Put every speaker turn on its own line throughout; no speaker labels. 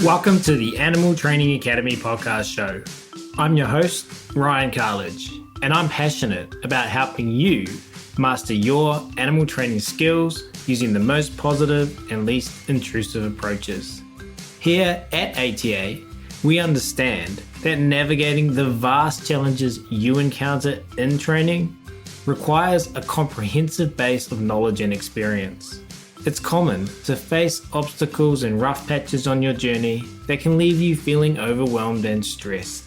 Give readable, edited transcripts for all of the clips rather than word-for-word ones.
Welcome to the Animal Training Academy podcast show. I'm your host, Ryan Cartlidge, and I'm passionate about helping you master your animal training skills using the most positive and least intrusive approaches. Here at ATA, we understand that navigating the vast challenges you encounter in training requires a comprehensive base of knowledge and experience. It's common to face obstacles and rough patches on your journey that can leave you feeling overwhelmed and stressed.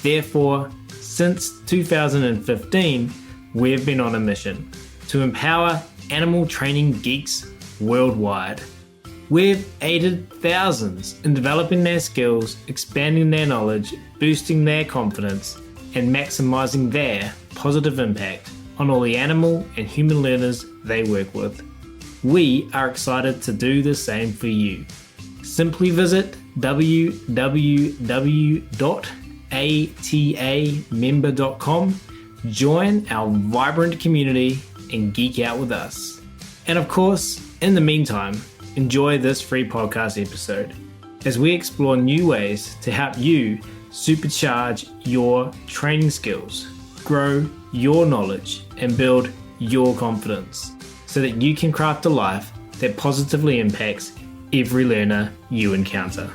Therefore, since 2015, we've been on a mission to empower animal training geeks worldwide. We've aided thousands in developing their skills, expanding their knowledge, boosting their confidence, and maximizing their positive impact on all the animal and human learners they work with. We are excited to do the same for you. Simply visit www.atamember.com, join our vibrant community, and geek out with us. And of course, in the meantime, enjoy this free podcast episode as we explore new ways to help you supercharge your training skills, grow your knowledge, and build your confidence, so that you can craft a life that positively impacts every learner you encounter.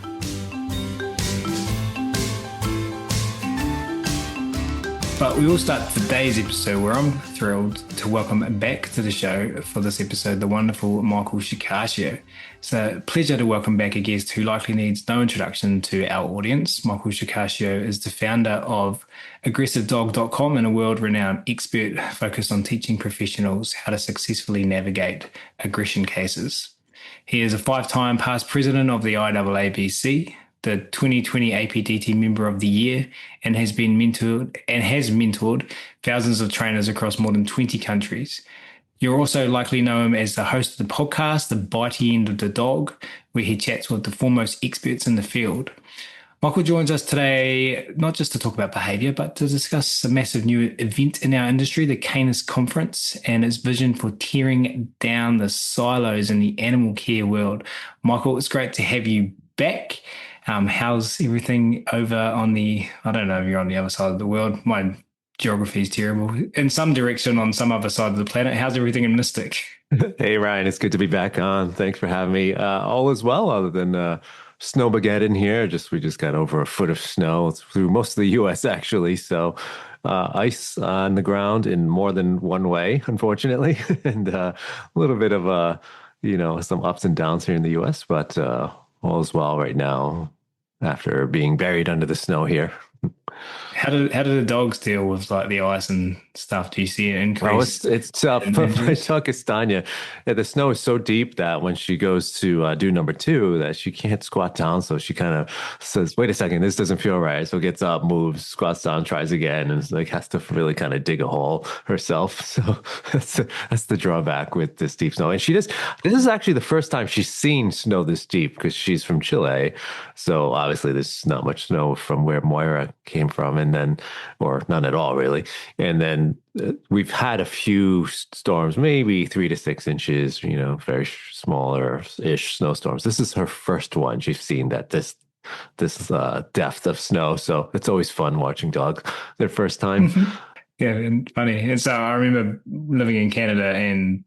But we will start today's episode where I'm thrilled to welcome back to the show for this episode the wonderful Michael Shikashio. It's a pleasure to welcome back a guest who likely needs no introduction to our audience. Michael Shikashio is the founder of AggressiveDog.com and a world-renowned expert focused on teaching professionals how to successfully navigate aggression cases. He is a 5-time past president of the IAABC, the 2020 APTT Member of the Year, and has mentored thousands of trainers across more than 20 countries. You'll also likely know him as the host of the podcast, The Bitey End of the Dog, where he chats with the foremost experts in the field. Michael joins us today not just to talk about behavior, but to discuss a massive new event in our industry, the Canis Conference, and its vision for tearing down the silos in the animal care world. Michael, it's great to have you back. How's everything over on I don't know if you're on the other side of the world. My geography is terrible. In some direction on some other side of the planet. How's everything in Mystic?
Hey, Ryan, it's good to be back on. Thanks for having me. All is well, other than Snowmageddon here. We just got over a foot of snow through most of the U.S. actually. So ice on the ground in more than one way, unfortunately, and a little bit of some ups and downs here in the U.S. But all is well right now after being buried under the snow here.
How do the dogs deal with like the ice and stuff? Do you see an increase?
Oh, it's tough. I saw Castagna. Yeah, the snow is so deep that when she goes to do number 2, that she can't squat down. So she kind of says, "Wait a second, this doesn't feel right." So gets up, moves, squats down, tries again, and has to really kind of dig a hole herself. So that's the drawback with this deep snow. And this is actually the first time she's seen snow this deep because she's from Chile. So obviously there's not much snow from where Moira came from, or none at all really. And then we've had a few storms, maybe 3 to 6 inches, very smaller-ish snowstorms. This is her first one. She's seen that this depth of snow. So it's always fun watching dogs their first time.
Mm-hmm. Yeah, and funny. And so I remember living in Canada and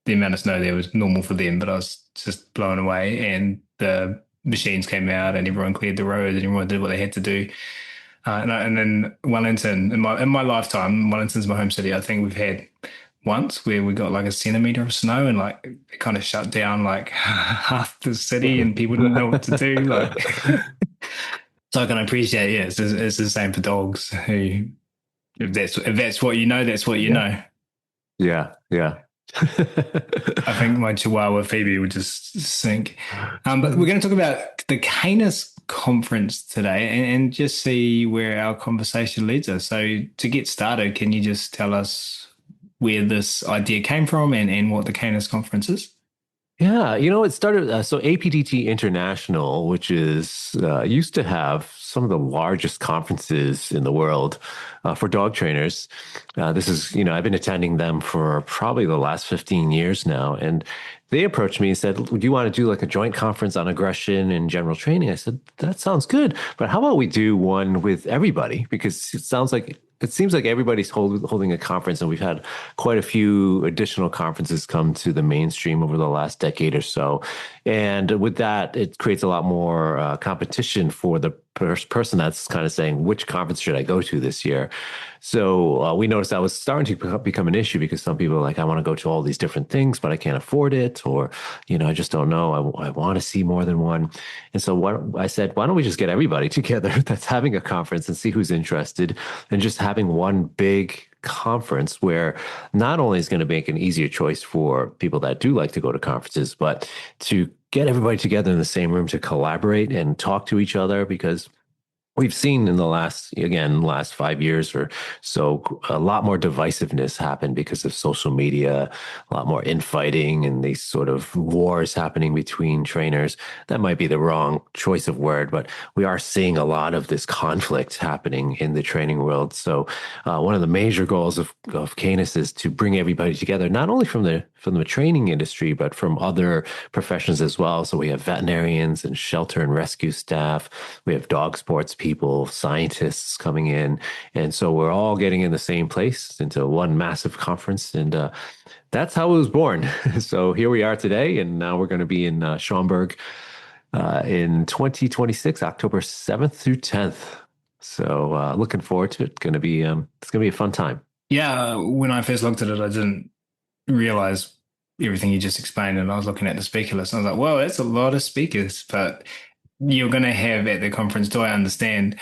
the amount of snow there was normal for them, but I was just blown away. And the machines came out and everyone cleared the roads and everyone did what they had to do. And then Wellington, in my lifetime, Wellington's my home city. I think we've had once where we got like a centimeter of snow and like it kind of shut down like half the city and people didn't know what to do. So I can appreciate, it's the same for dogs. Who, if that's what you know, that's what you know.
Yeah.
I think my Chihuahua Phoebe would just sink. But we're going to talk about the Canis Conference today and just see where our conversation leads us. So to get started, can you just tell us where this idea came from and what the Canis Conference is?
Yeah, it started, so APTT International, which is used to have some of the largest conferences in the world. for dog trainers. This is, I've been attending them for probably the last 15 years now. And they approached me and said, "Do you want to do like a joint conference on aggression and general training?" I said, "That sounds good, but how about we do one with everybody? Because it seems like everybody's holding a conference, and we've had quite a few additional conferences come to the mainstream over the last decade or so. And with that, it creates a lot more competition for the person that's kind of saying, which conference should I go to this year?" So we noticed that was starting to become an issue because some people are like, "I want to go to all these different things, but I can't afford it," or, "I just don't know. I want to see more than one." And so I said, why don't we just get everybody together that's having a conference and see who's interested, and just having one big conference where not only is going to make an easier choice for people that do like to go to conferences, but to get everybody together in the same room to collaborate and talk to each other, because we've seen in the last 5 years or so, a lot more divisiveness happen because of social media, a lot more infighting and these sort of wars happening between trainers. That might be the wrong choice of word, but we are seeing a lot of this conflict happening in the training world. So one of the major goals of Canis is to bring everybody together, not only from the training industry, but from other professions as well. So we have veterinarians and shelter and rescue staff. We have dog sports people, scientists coming in. And so we're all getting in the same place into one massive conference. And that's how it was born. So here we are today. And now we're going to be in Schaumburg in 2026, October 7th through 10th. So looking forward to it. It's going to be a fun time.
Yeah, when I first looked at it, I didn't realize everything you just explained, and I was looking at the speaker list, and I was like, "Whoa, that's a lot of speakers." But you're going to have at the conference, do I understand,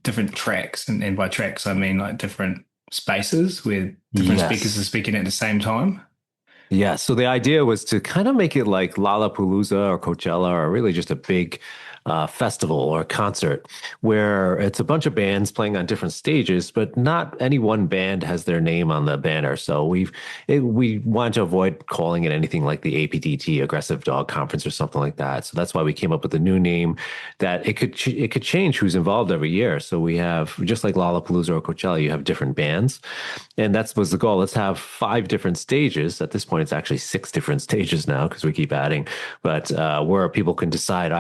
different tracks, and by tracks I mean like different spaces where different speakers are speaking at the same time?
Yeah. So the idea was to kind of make it like Lollapalooza or Coachella, or really just a big festival or concert where it's a bunch of bands playing on different stages, but not any one band has their name on the banner. So we wanted to avoid calling it anything like the APTT Aggressive Dog Conference or something like that. So that's why we came up with a new name that it could change who's involved every year. So we have, just like Lollapalooza or Coachella, you have different bands, and that was the goal. Let's have 5 different stages. At this point, it's actually 6 different stages now because we keep adding, but where people can decide.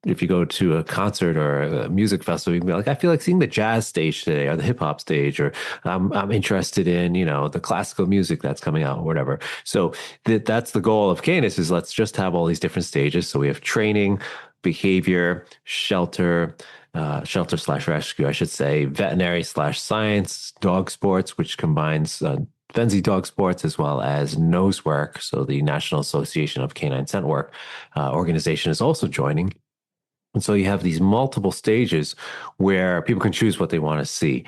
If you go to a concert or a music festival, you can be like, "I feel like seeing the jazz stage today or the hip hop stage," or I'm interested in, the classical music that's coming out or whatever. So that's the goal of Canis, is let's just have all these different stages. So we have training, behavior, shelter slash rescue, I should say, veterinary slash science, dog sports, which combines Venzi dog sports as well as nose work. So the National Association of Canine Scent Work organization is also joining. And so you have these multiple stages where people can choose what they want to see,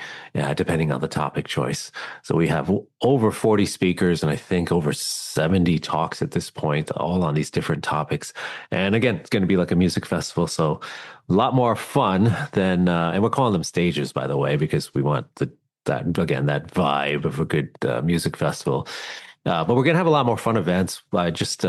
depending on the topic choice. So we have over 40 speakers and I think over 70 talks at this point, all on these different topics. And again, it's going to be like a music festival. So a lot more fun than, and we're calling them stages, by the way, because we want that vibe of a good music festival. But we're going to have a lot more fun events. I just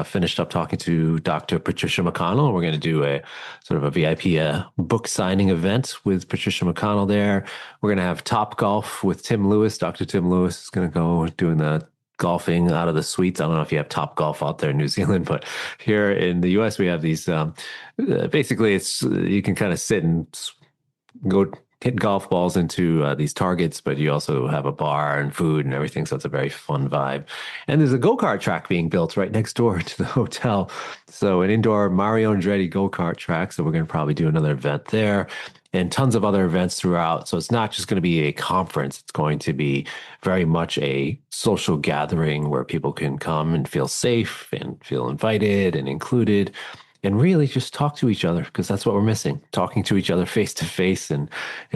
finished up talking to Dr. Patricia McConnell. We're going to do a sort of a VIP book signing event with Patricia McConnell there. We're going to have Top Golf with Tim Lewis. Dr. Tim Lewis is going to go doing the golfing out of the suites. I don't know if you have Top Golf out there in New Zealand, but here in the US, we have these, basically you can kind of sit and go hit golf balls into these targets, but you also have a bar and food and everything. So it's a very fun vibe. And there's a go-kart track being built right next door to the hotel. So an indoor Mario Andretti go-kart track. So we're going to probably do another event there, and tons of other events throughout. So it's not just going to be a conference. It's going to be very much a social gathering where people can come and feel safe and feel invited and included, and really just talk to each other, because that's what we're missing. Talking to each other face to face and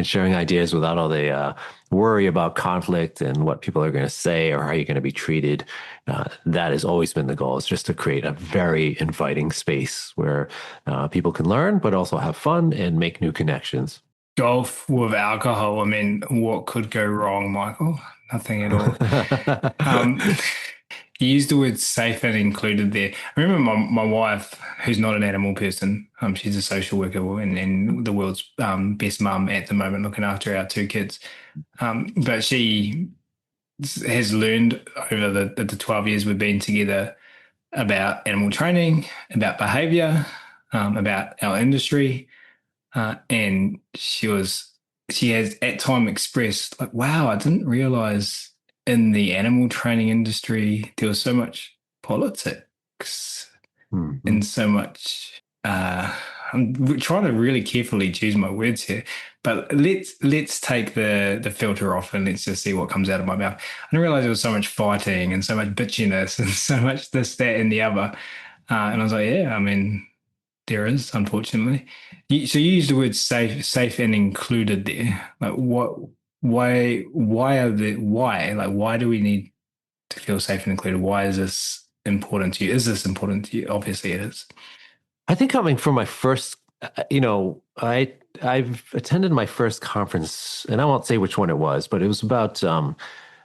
sharing ideas without all the worry about conflict and what people are going to say or how you're going to be treated. That has always been the goal, is just to create a very inviting space where people can learn, but also have fun and make new connections.
Golf with alcohol. I mean, what could go wrong, Michael? Nothing at all. You used the word safe and included there. I remember my wife, who's not an animal person, she's a social worker and the world's best mum at the moment, looking after our two kids. But she has learned over the 12 years we've been together about animal training, about behavior, about our industry. And she has at time expressed like, wow, I didn't realize in the animal training industry there was so much politics
Mhm.
and so much. I'm trying to really carefully choose my words here, but let's take the filter off and let's just see what comes out of my mouth. I didn't realize there was so much fighting and so much bitchiness and so much this, that, and the other. And I was like, yeah, I mean, there is, unfortunately. So you use the word safe and included there. Like what? Why do we need to feel safe and included? Why is this important to you? Is this important to you? Obviously, it is.
I think coming from my first, I've attended my first conference, and I won't say which one it was, but it was about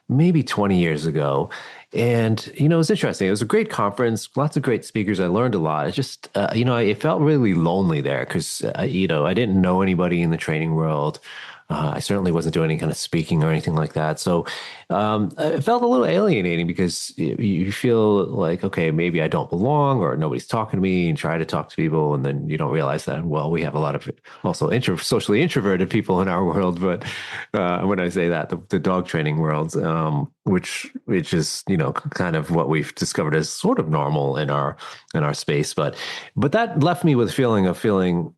maybe 20 years ago. And, it was interesting. It was a great conference, lots of great speakers. I learned a lot. It just, it felt really lonely there because, I didn't know anybody in the training world. I certainly wasn't doing any kind of speaking or anything like that. So it felt a little alienating because you feel like, okay, maybe I don't belong or nobody's talking to me and try to talk to people. And then you don't realize that, well, we have a lot of also socially introverted people in our world. But when I say that, the dog training world, which is, kind of what we've discovered as sort of normal in our space. But that left me with a feeling,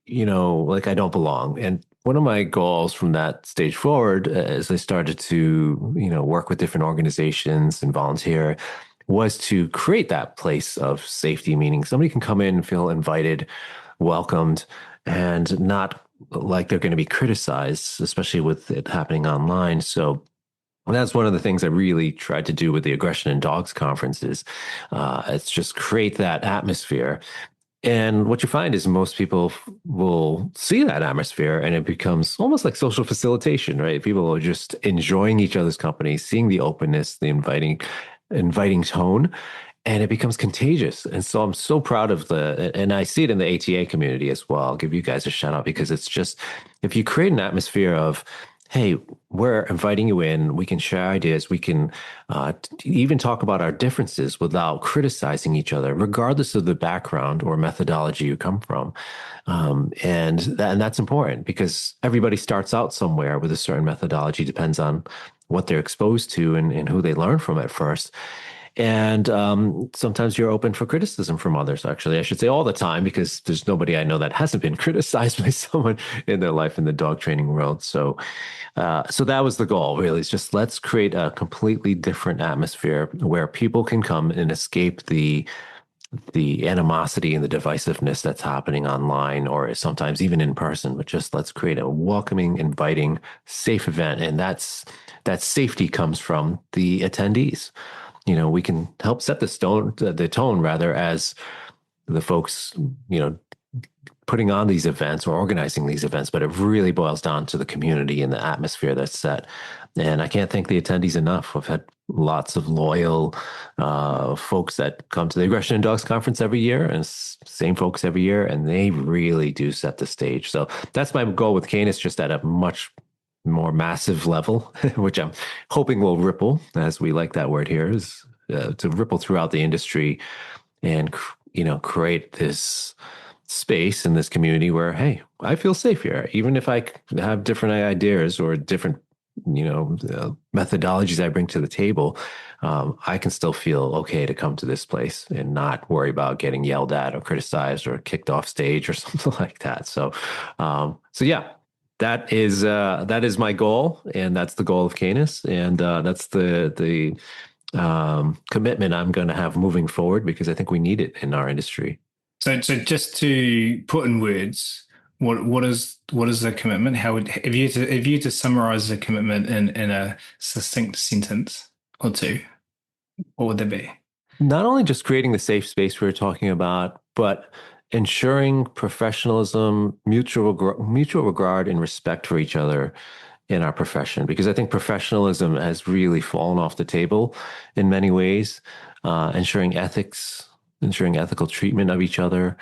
like I don't belong. And one of my goals from that stage forward, as I started to, work with different organizations and volunteer, was to create that place of safety, meaning somebody can come in and feel invited, welcomed, and not like they're going to be criticized, especially with it happening online. So that's one of the things I really tried to do with the Aggression in Dogs conferences. It's just create that atmosphere. And what you find is most people will see that atmosphere and it becomes almost like social facilitation, right? People are just enjoying each other's company, seeing the openness, the inviting tone, and it becomes contagious. And so I'm so proud of and I see it in the ATA community as well. I'll give you guys a shout out because it's just, if you create an atmosphere of, hey, we're inviting you in. We can share ideas. We can even talk about our differences without criticizing each other, regardless of the background or methodology you come from. And that's important because everybody starts out somewhere with a certain methodology, depends on what they're exposed to and who they learn from at first. And sometimes you're open for criticism from others, actually. I should say all the time, because there's nobody I know that hasn't been criticized by someone in their life in the dog training world. So that was the goal, really. It's just let's create a completely different atmosphere where people can come and escape the animosity and the divisiveness that's happening online or sometimes even in person, but just let's create a welcoming, inviting, safe event. And that safety comes from the attendees. We can help set the tone rather as the folks, putting on these events or organizing these events, but it really boils down to the community and the atmosphere that's set. And I can't thank the attendees enough. We've had lots of loyal folks that come to the Aggression in Dogs conference every year, and same folks every year, and they really do set the stage. So that's my goal with Canis, just at a much more massive level, which I'm hoping will ripple, as we like that word here, is to ripple throughout the industry and create this space in this community where, hey, I feel safe here, even if I have different ideas or different methodologies I bring to the table. I can still feel okay to come to this place and not worry about getting yelled at or criticized or kicked off stage or something like that. So yeah, that is my goal, and that's the goal of Canis, and that's the commitment I'm going to have moving forward, because I think we need it in our industry.
So just to put in words, what is the commitment? How would if you to summarize the commitment in a succinct sentence or two, what would that be?
Not only just creating the safe space we were talking about, but ensuring professionalism, mutual regard, and respect for each other in our profession, because I think professionalism has really fallen off the table in many ways, ensuring ethics, ensuring ethical treatment of each other,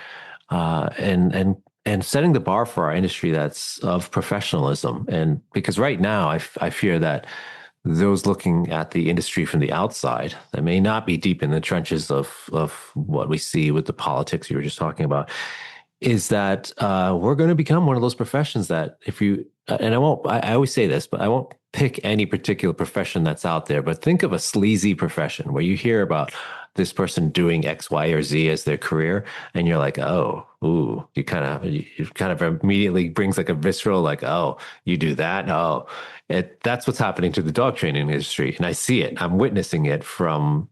and setting the bar for our industry that's of professionalism. And because right now, I fear that those looking at the industry from the outside that may not be deep in the trenches of what we see with the politics you were just talking about, is that we're going to become one of those professions that if you, and I always say this, but I won't pick any particular profession that's out there, but think of a sleazy profession where you hear about this person doing X, Y, or Z as their career, and you're like, oh, ooh, you kind of immediately brings like a visceral, like, oh, you do that? Oh, that's what's happening to the dog training industry. And I see it. I'm witnessing it from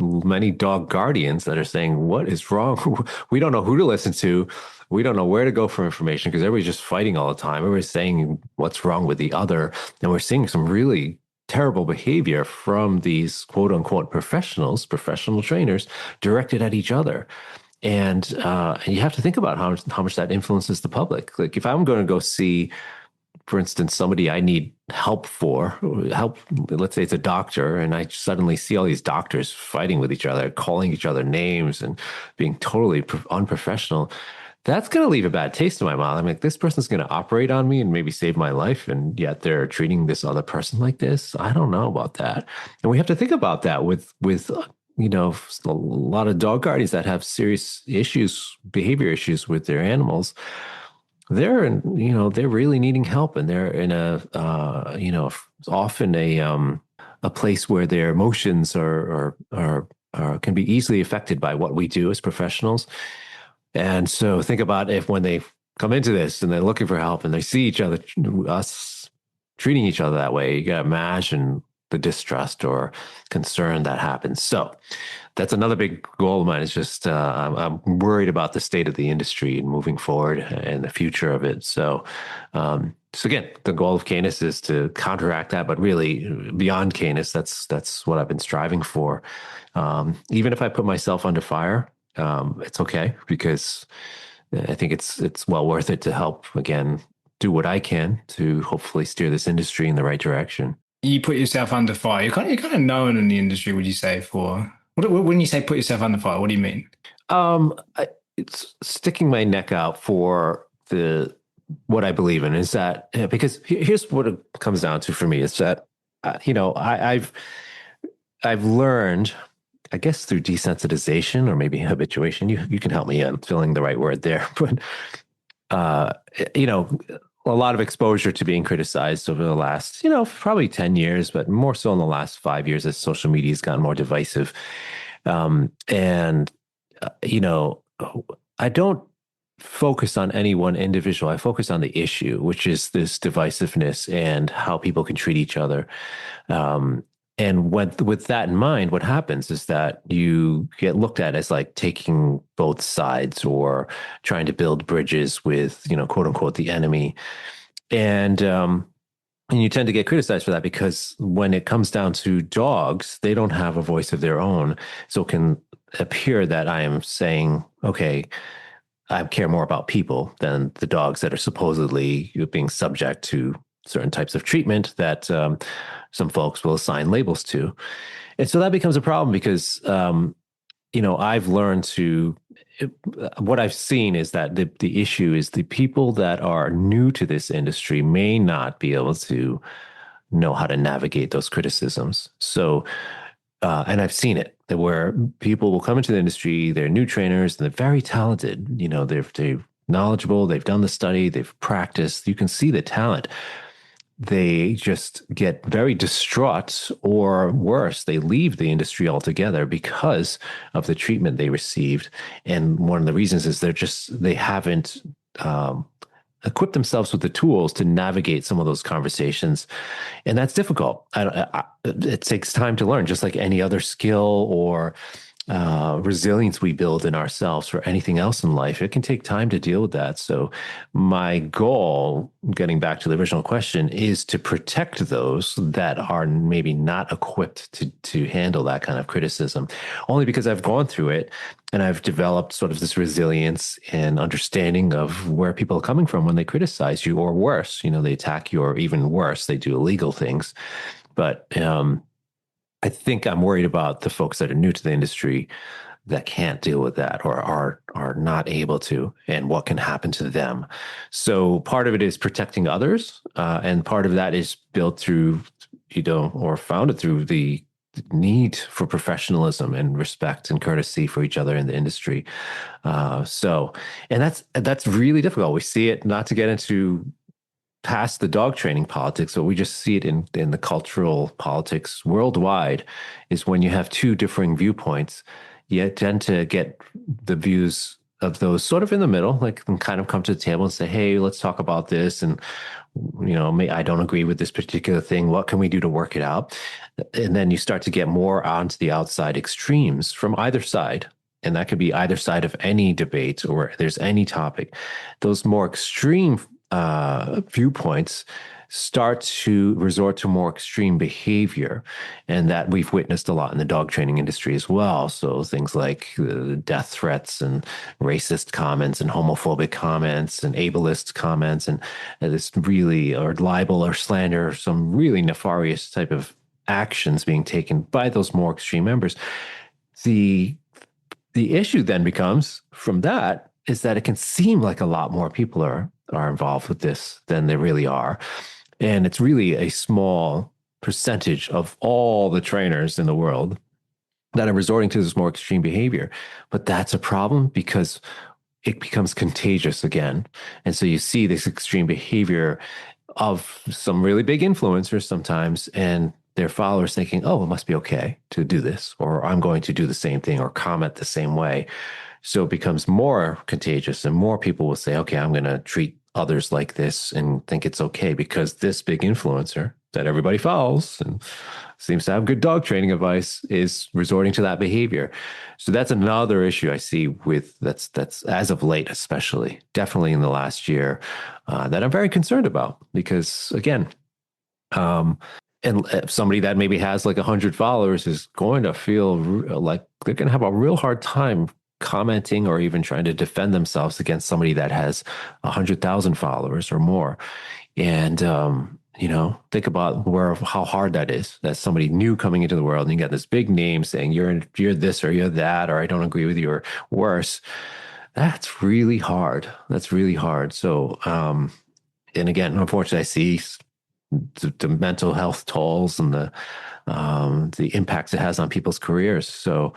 many dog guardians that are saying, what is wrong? We don't know who to listen to. We don't know where to go for information because everybody's just fighting all the time. Everybody's saying what's wrong with the other. And we're seeing some really terrible behavior from these quote unquote professionals, professional trainers directed at each other. And you have to think about how much that influences the public. Like if I'm going to go see, for instance, somebody I need help, let's say it's a doctor, and I suddenly see all these doctors fighting with each other, calling each other names and being totally unprofessional, that's going to leave a bad taste in my mouth. I'm like, this person's going to operate on me and maybe save my life, and yet they're treating this other person like this. I don't know about that. And we have to think about that with a lot of dog guardians that have serious issues, behavior issues with their animals. They're really needing help, and they're in often a place where their emotions are can be easily affected by what we do as professionals. And so think about if when they come into this and they're looking for help and they see us treating each other that way, you got to imagine the distrust or concern that happens. So that's another big goal of mine. Is just I'm worried about the state of the industry and moving forward and the future of it. So again, the goal of Canis is to counteract that, but really beyond Canis, that's what I've been striving for. Even if I put myself under fire, it's okay, because I think it's well worth it to help, again, do what I can to hopefully steer this industry in the right direction.
You put yourself under fire. You're kind of known in the industry, would you say, for when you say put yourself under fire, what do you mean?
It's sticking my neck out for what I believe in, is that because here's what it comes down to for me, is that I've learned, I guess, through desensitization or maybe habituation. You can help me. I'm feeling the right word there, but a lot of exposure to being criticized over the last, probably 10 years, but more so in the last 5 years as social media has gotten more divisive. I don't focus on any one individual. I focus on the issue, which is this divisiveness and how people can treat each other. And with that in mind, what happens is that you get looked at as like taking both sides or trying to build bridges with, quote unquote, the enemy. And you tend to get criticized for that, because when it comes down to dogs, they don't have a voice of their own. So it can appear that I am saying, okay, I care more about people than the dogs that are supposedly being subject to certain types of treatment that some folks will assign labels to. And so that becomes a problem, because, I've learned what I've seen is that the issue is the people that are new to this industry may not be able to know how to navigate those criticisms. So, and I've seen it where people will come into the industry, they're new trainers, and they're very talented. They're knowledgeable, they've done the study, they've practiced. You can see the talent. They just get very distraught, or worse, they leave the industry altogether because of the treatment they received. And one of the reasons is they haven't equipped themselves with the tools to navigate some of those conversations. And that's difficult. It takes time to learn, just like any other skill or resilience we build in ourselves for anything else in life, it can take time to deal with that. So, my goal, getting back to the original question, is to protect those that are maybe not equipped to handle that kind of criticism, only because I've gone through it and I've developed sort of this resilience and understanding of where people are coming from when they criticize you, or worse, they attack you, or even worse, they do illegal things. But I think I'm worried about the folks that are new to the industry that can't deal with that, or are not able to, and what can happen to them. So part of it is protecting others, and part of that is built through, or founded through the need for professionalism and respect and courtesy for each other in the industry. And that's really difficult. We see it, not to get into past the dog training politics, but we just see it in the cultural politics worldwide, is when you have two differing viewpoints, you tend to get the views of those sort of in the middle, like, and kind of come to the table and say, hey, let's talk about this. And, I don't agree with this particular thing. What can we do to work it out? And then you start to get more onto the outside extremes from either side. And that could be either side of any debate, or there's any topic. Those more extreme viewpoints start to resort to more extreme behavior, and that we've witnessed a lot in the dog training industry as well. So things like death threats and racist comments and homophobic comments and ableist comments, and this really, or libel or slander, some really nefarious type of actions being taken by those more extreme members. The issue then becomes, from that, is that it can seem like a lot more people are involved with this than there really are. And it's really a small percentage of all the trainers in the world that are resorting to this more extreme behavior. But that's a problem, because it becomes contagious again. And so you see this extreme behavior of some really big influencers sometimes, and their followers thinking, oh, it must be okay to do this, or I'm going to do the same thing or comment the same way. So it becomes more contagious, and more people will say, okay, I'm going to treat others like this and think it's okay because this big influencer that everybody follows and seems to have good dog training advice is resorting to that behavior. So that's another issue I see with that's as of late, especially definitely in the last year, that I'm very concerned about, because again, and somebody that maybe has like 100 followers is going to feel like they're going to have a real hard time commenting or even trying to defend themselves against somebody that has 100,000 followers or more. And, think about how hard that is. That's somebody new coming into the world, and you got this big name saying you're this or you're that, or I don't agree with you, or worse. That's really hard. That's really hard. So, and again, unfortunately, I see the mental health tolls and the impacts it has on people's careers. So,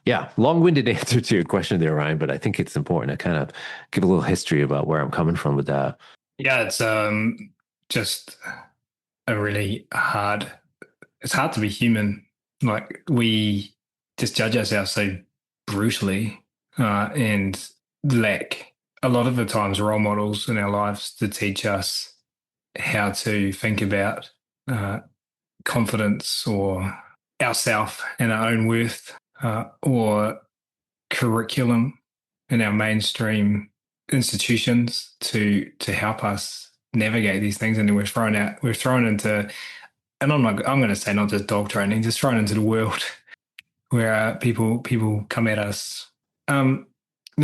yeah, long-winded answer to your question there, Ryan, but I think it's important to kind of give a little history about where I'm coming from with that.
Yeah, it's just a really hard. It's hard to be human. Like, we just judge ourselves so brutally, and lack a lot of the times role models in our lives to teach us how to think about confidence, or ourself and our own worth, or curriculum in our mainstream institutions to help us navigate these things. And then we're thrown into, and I'm going to say not just dog training, just thrown into the world where people come at us. No,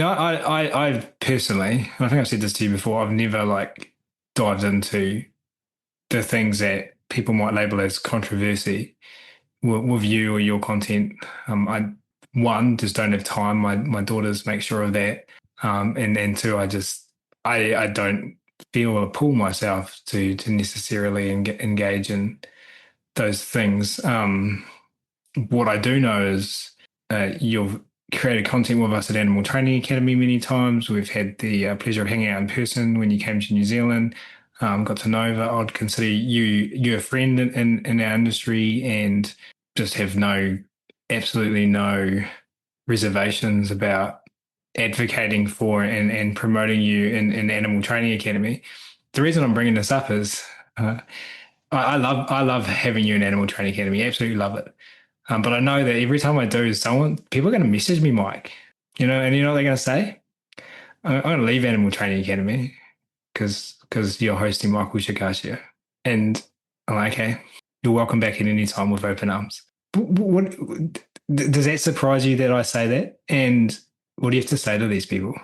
I personally, I think I've said this to you before, I've never dived into the things that people might label as controversy with you or your content. I just don't have time. My daughters make sure of that. And two, I don't feel a pull myself to necessarily engage in those things. What I do know is you've created content with us at Animal Training Academy many times. We've had the pleasure of hanging out in person when you came to New Zealand. Got to know that. I'd consider you a friend in our industry, and just have absolutely no reservations about advocating for and promoting you in Animal Training Academy. The reason I'm bringing this up is I love having you in Animal Training Academy. Absolutely love it. But I know that every time I do, people are going to message me, Mike. And you know what they're going to say? I'm going to leave Animal Training Academy because you're hosting Michael Shikashio. And I'm like, okay, you're welcome back at any time with open arms. Does that surprise you that I say that? And what do you have to say to these people?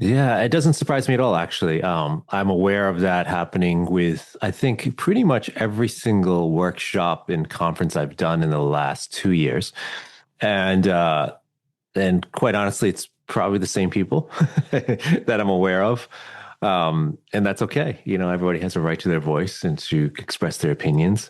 Yeah, it doesn't surprise me at all, actually. I'm aware of that happening with, I think, pretty much every single workshop and conference I've done in the last 2 years. And quite honestly, it's probably the same people that I'm aware of. And that's okay. Everybody has a right to their voice and to express their opinions.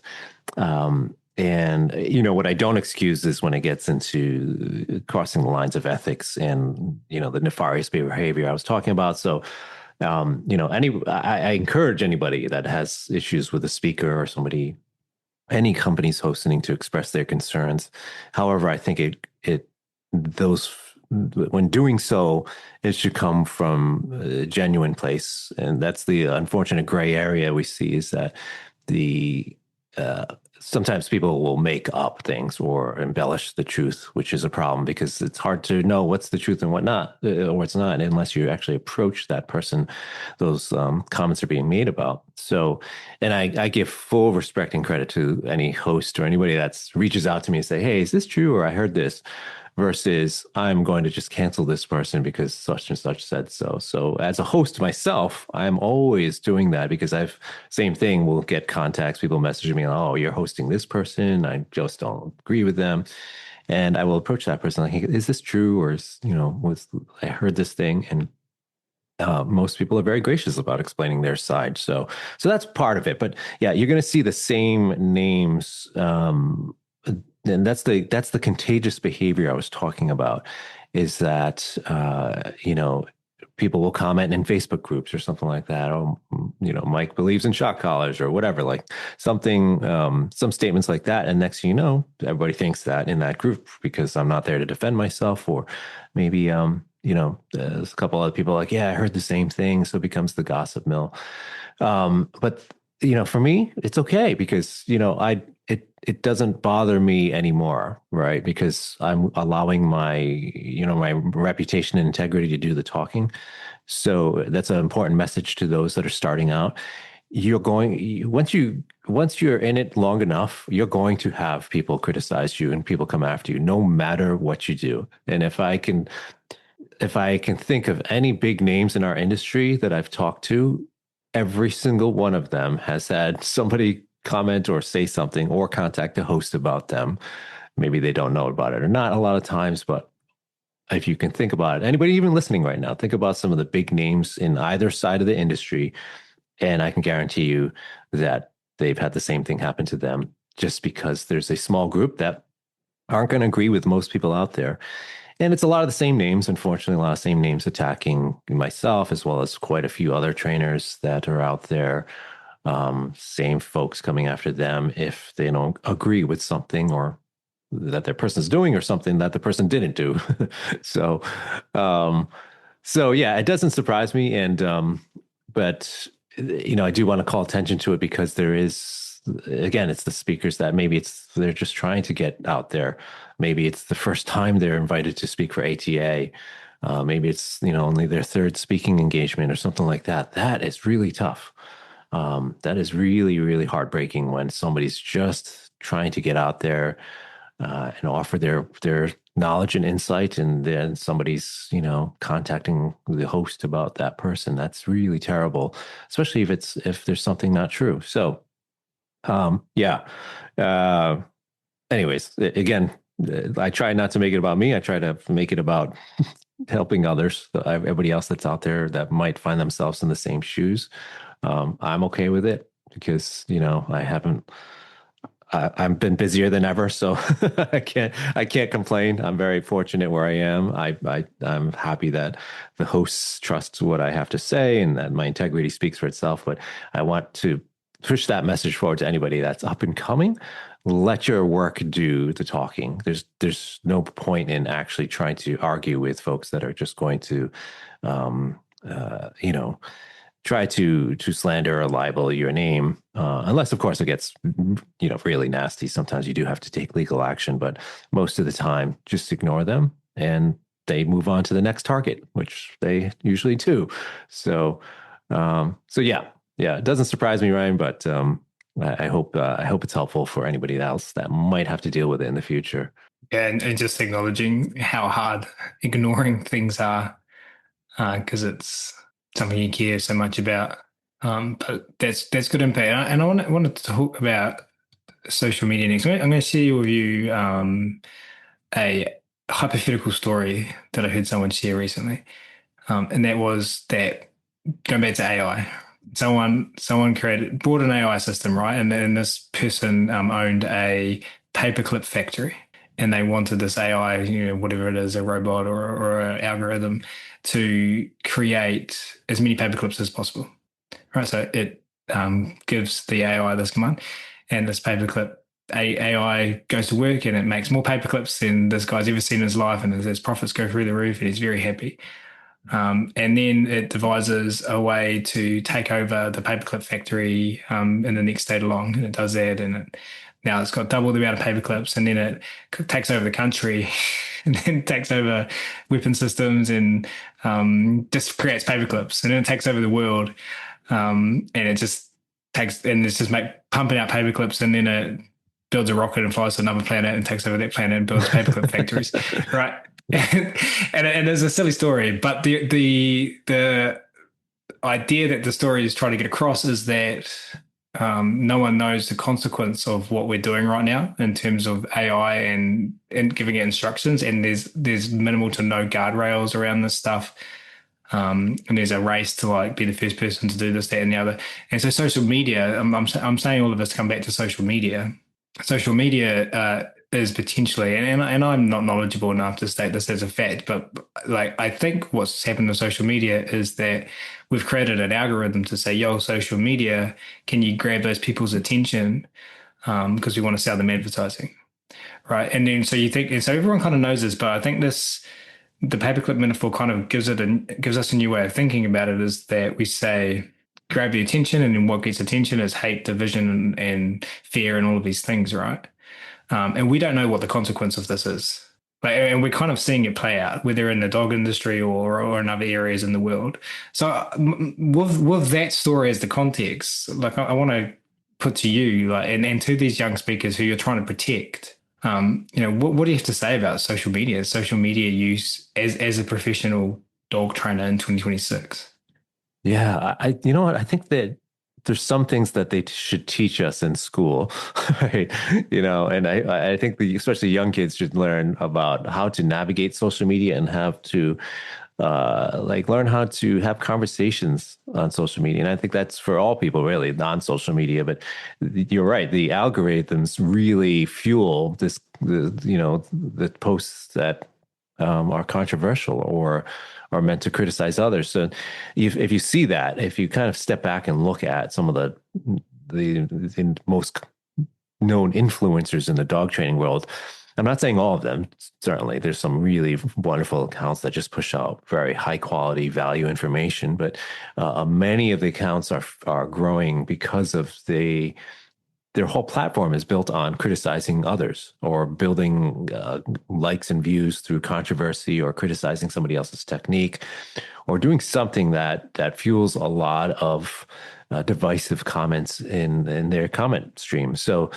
And what I don't excuse is when it gets into crossing the lines of ethics and, the nefarious behavior I was talking about. So, I encourage anybody that has issues with a speaker or somebody, any companies hosting, to express their concerns. However, I think those when doing so, it should come from a genuine place, and that's the unfortunate gray area we see, is that the sometimes people will make up things or embellish the truth, which is a problem because it's hard to know what's the truth and what not, or what's not, unless you actually approach that person those comments are being made about. So, and I give full respect and credit to any host or anybody that reaches out to me and say, "Hey, is this true?" or "I heard this," versus "I'm going to just cancel this person because such and such said so." So as a host myself, I'm always doing that because same thing, will get contacts, people messaging me, "Oh, you're hosting this person. I just don't agree with them." And I will approach that person like, "Hey, is this true?" Or, I heard this thing. And most people are very gracious about explaining their side. So that's part of it. But yeah, you're going to see the same names. And that's the contagious behavior I was talking about, is that, people will comment in Facebook groups or something like that. Oh, Mike believes in shock collars or whatever, like something, some statements like that. And next thing you know, everybody thinks that in that group because I'm not there to defend myself. Or maybe, there's a couple other people like, "Yeah, I heard the same thing." So it becomes the gossip mill. But for me, it's okay because, it doesn't bother me anymore, right? Because I'm allowing my reputation and integrity to do the talking. So that's an important message to those that are starting out. Once you're in it long enough, you're going to have people criticize you and people come after you, no matter what you do. And if I can think of any big names in our industry that I've talked to, every single one of them has had somebody comment or say something or contact the host about them. Maybe they don't know about it or not a lot of times, but if you can think about it, anybody even listening right now, think about some of the big names in either side of the industry, and I can guarantee you that they've had the same thing happen to them, just because there's a small group that aren't going to agree with most people out there. And it's a lot of the same names, unfortunately, a lot of the same names attacking myself, as well as quite a few other trainers that are out there. Same folks coming after them if they don't agree with something or that their person's doing, or something that the person didn't do. so, um, so yeah, it doesn't surprise me. But I do want to call attention to it because there is, again, it's the speakers that maybe they're just trying to get out there. Maybe it's the first time they're invited to speak for ATA. Maybe it's, only their third speaking engagement or something like that. That is really tough. That is really, really heartbreaking when somebody's just trying to get out there and offer their knowledge and insight, and then somebody's contacting the host about that person. That's really terrible, especially if there's something not true. So yeah. Anyways, again, I try not to make it about me. I try to make it about helping others, everybody else that's out there that might find themselves in the same shoes. I'm okay with it because I've been busier than ever, so I can't complain. I'm very fortunate where I am. I'm happy that the hosts trust what I have to say and that my integrity speaks for itself. But I want to push that message forward to anybody that's up and coming. Let your work do the talking. There's no point in actually trying to argue with folks that are just going to, um, uh, you know, try to slander or libel your name, unless of course it gets really nasty. Sometimes you do have to take legal action, but most of the time, just ignore them and they move on to the next target, which they usually do. So, yeah, it doesn't surprise me, Ryan, but I hope it's helpful for anybody else that might have to deal with it in the future.
Yeah, and just acknowledging how hard ignoring things are, because it's something you care so much about. But that's good impact. And I wanted to talk about social media next. I'm going to share with you a hypothetical story that I heard someone share recently, and that was that going back to AI. Someone bought an AI system, right? And then this person owned a paperclip factory, and they wanted this AI, whatever it is, a robot or an algorithm, to create as many paperclips as possible. Right, so it gives the AI this command, and this paperclip AI goes to work, and it makes more paperclips than this guy's ever seen in his life, and his profits go through the roof, and he's very happy. And then it devises a way to take over the paperclip factory in the next state along, and it does that, and now it's got double the amount of paperclips, and then it takes over the country, and then takes over weapon systems, and just creates paperclips, and then it takes over the world, and it just pumping out paperclips, and then it builds a rocket and flies to another planet and takes over that planet and builds paperclip factories, right? And it's a silly story, but the idea that the story is trying to get across is that no one knows the consequence of what we're doing right now in terms of AI and giving it instructions, and there's minimal to no guardrails around this stuff. And there's a race to be the first person to do this, that, and the other. And so social media, I'm saying all of this to come back to social media. Social media is potentially, and I'm not knowledgeable enough to state this as a fact, but I think what's happened to social media is that we've created an algorithm to say, yo, social media, can you grab those people's attention? Because we want to sell them advertising, right? And then so you think, and so everyone kind of knows this, but I think the paperclip metaphor kind of gives us a new way of thinking about it, is that we say, grab the attention, and then what gets attention is hate, division, and fear, and all of these things, right? And we don't know what the consequence of this is. And we're kind of seeing it play out, whether in the dog industry or in other areas in the world. So with that story as the context, I want to put to you, and to these young speakers who you're trying to protect, what do you have to say about social media use as a professional dog trainer in 2026?
Yeah, you know what? I think that there's some things that they should teach us in school, right? And I think especially young kids should learn about how to navigate social media and have to learn how to have conversations on social media. And I think that's for all people, really, non-social media. But you're right, the algorithms really fuel the posts that are controversial or are meant to criticize others. So if you see that, if you kind of step back and look at some of the most known influencers in the dog training world, I'm not saying all of them, certainly. There's some really wonderful accounts that just push out very high quality value information, but many of the accounts are growing because of their whole platform is built on criticizing others or building likes and views through controversy or criticizing somebody else's technique or doing something that fuels a lot of divisive comments in their comment stream. So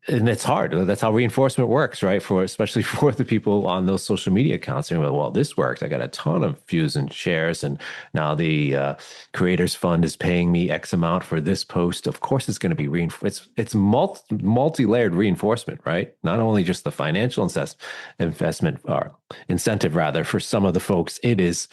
and it's hard. That's how reinforcement works, right? Especially for the people on those social media accounts. Saying, well, this worked. I got a ton of views and shares, and now the creators fund is paying me X amount for this post. Of course, it's going to be it's multi-layered reinforcement, right? Not only just the financial investment or incentive, rather, for some of the folks, it is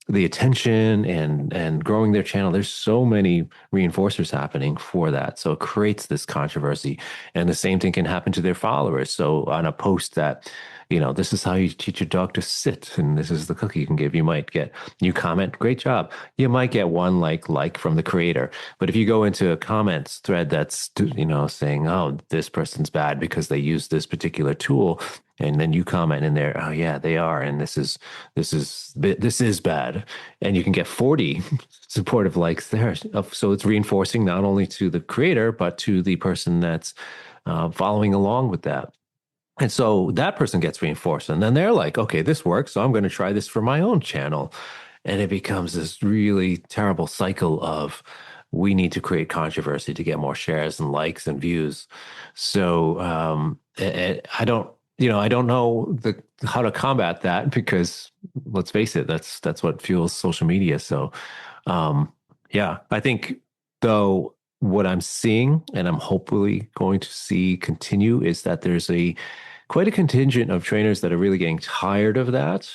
the attention and growing their channel. There's so many reinforcers happening for that. So it creates this controversy, and the same thing can happen to their followers. So on a post that, this is how you teach your dog to sit, and this is the cookie you can give, you comment, great job. You might get one like from the creator. But if you go into a comments thread that's, saying, oh, this person's bad because they use this particular tool, And then you comment in there, oh yeah, they are, and this is bad, and you can get 40 supportive likes there. So it's reinforcing not only to the creator but to the person that's following along with that. And so that person gets reinforced, and then they're like, okay, this works, so I'm going to try this for my own channel, and it becomes this really terrible cycle of we need to create controversy to get more shares and likes and views. So I don't know how to combat that because let's face it, that's what fuels social media. So yeah, I think though what I'm seeing and I'm hopefully going to see continue is that there's quite a contingent of trainers that are really getting tired of that,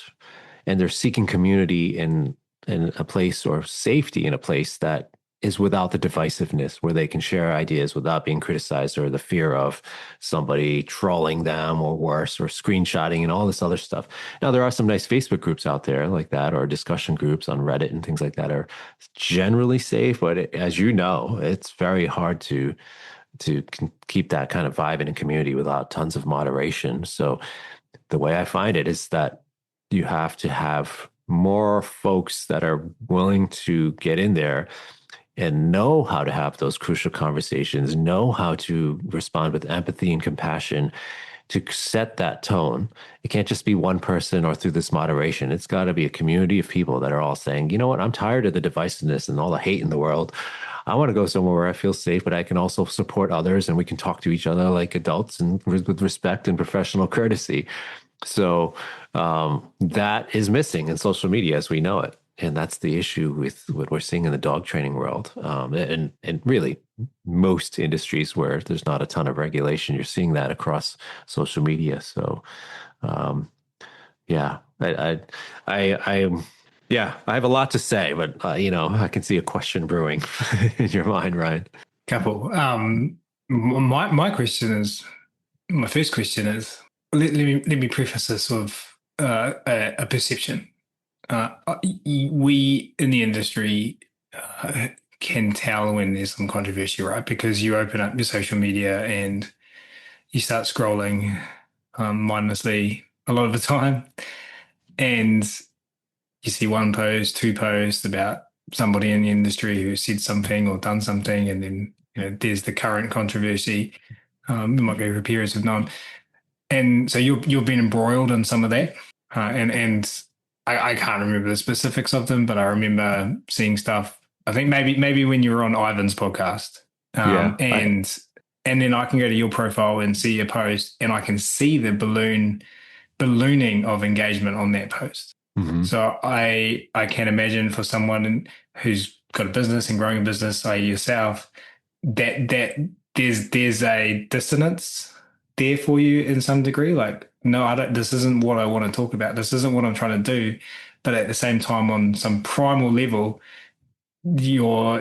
and they're seeking community in a place, or safety in a place that is without the divisiveness, where they can share ideas without being criticized or the fear of somebody trolling them or worse, or screenshotting and all this other stuff. Now, there are some nice Facebook groups out there like that, or discussion groups on Reddit and things like that are generally safe, but as you know, it's very hard to keep that kind of vibe in a community without tons of moderation. So the way I find it is that you have to have more folks that are willing to get in there and know how to have those crucial conversations, know how to respond with empathy and compassion to set that tone. It can't just be one person or through this moderation. It's got to be a community of people that are all saying, you know what, I'm tired of the divisiveness and all the hate in the world. I want to go somewhere where I feel safe, but I can also support others and we can talk to each other like adults and with respect and professional courtesy. So that is missing in social media as we know it. And that's the issue with what we're seeing in the dog training world. And really most industries where there's not a ton of regulation, you're seeing that across social media. So yeah, yeah, I have a lot to say, but I can see a question brewing in your mind, Ryan.
Couple. My first question is, let me preface this with a perception. We in the industry can tell when there's some controversy, right? Because you open up your social media and you start scrolling mindlessly a lot of the time, and you see one post, two posts about somebody in the industry who said something or done something, and then there's the current controversy. We might go for periods of none, and so you've been embroiled in some of that, and I can't remember the specifics of them, but I remember seeing stuff. I think maybe when you were on Ivan's podcast,
Yeah,
and then I can go to your profile and see your post, and I can see the ballooning of engagement on that post.
mm-hmm.
So I can imagine for someone who's got a business and growing a business, like yourself, that there's a dissonance there for you in some degree. Like, no, I don't. This isn't what I want to talk about. This isn't what I'm trying to do. But at the same time, on some primal level, you're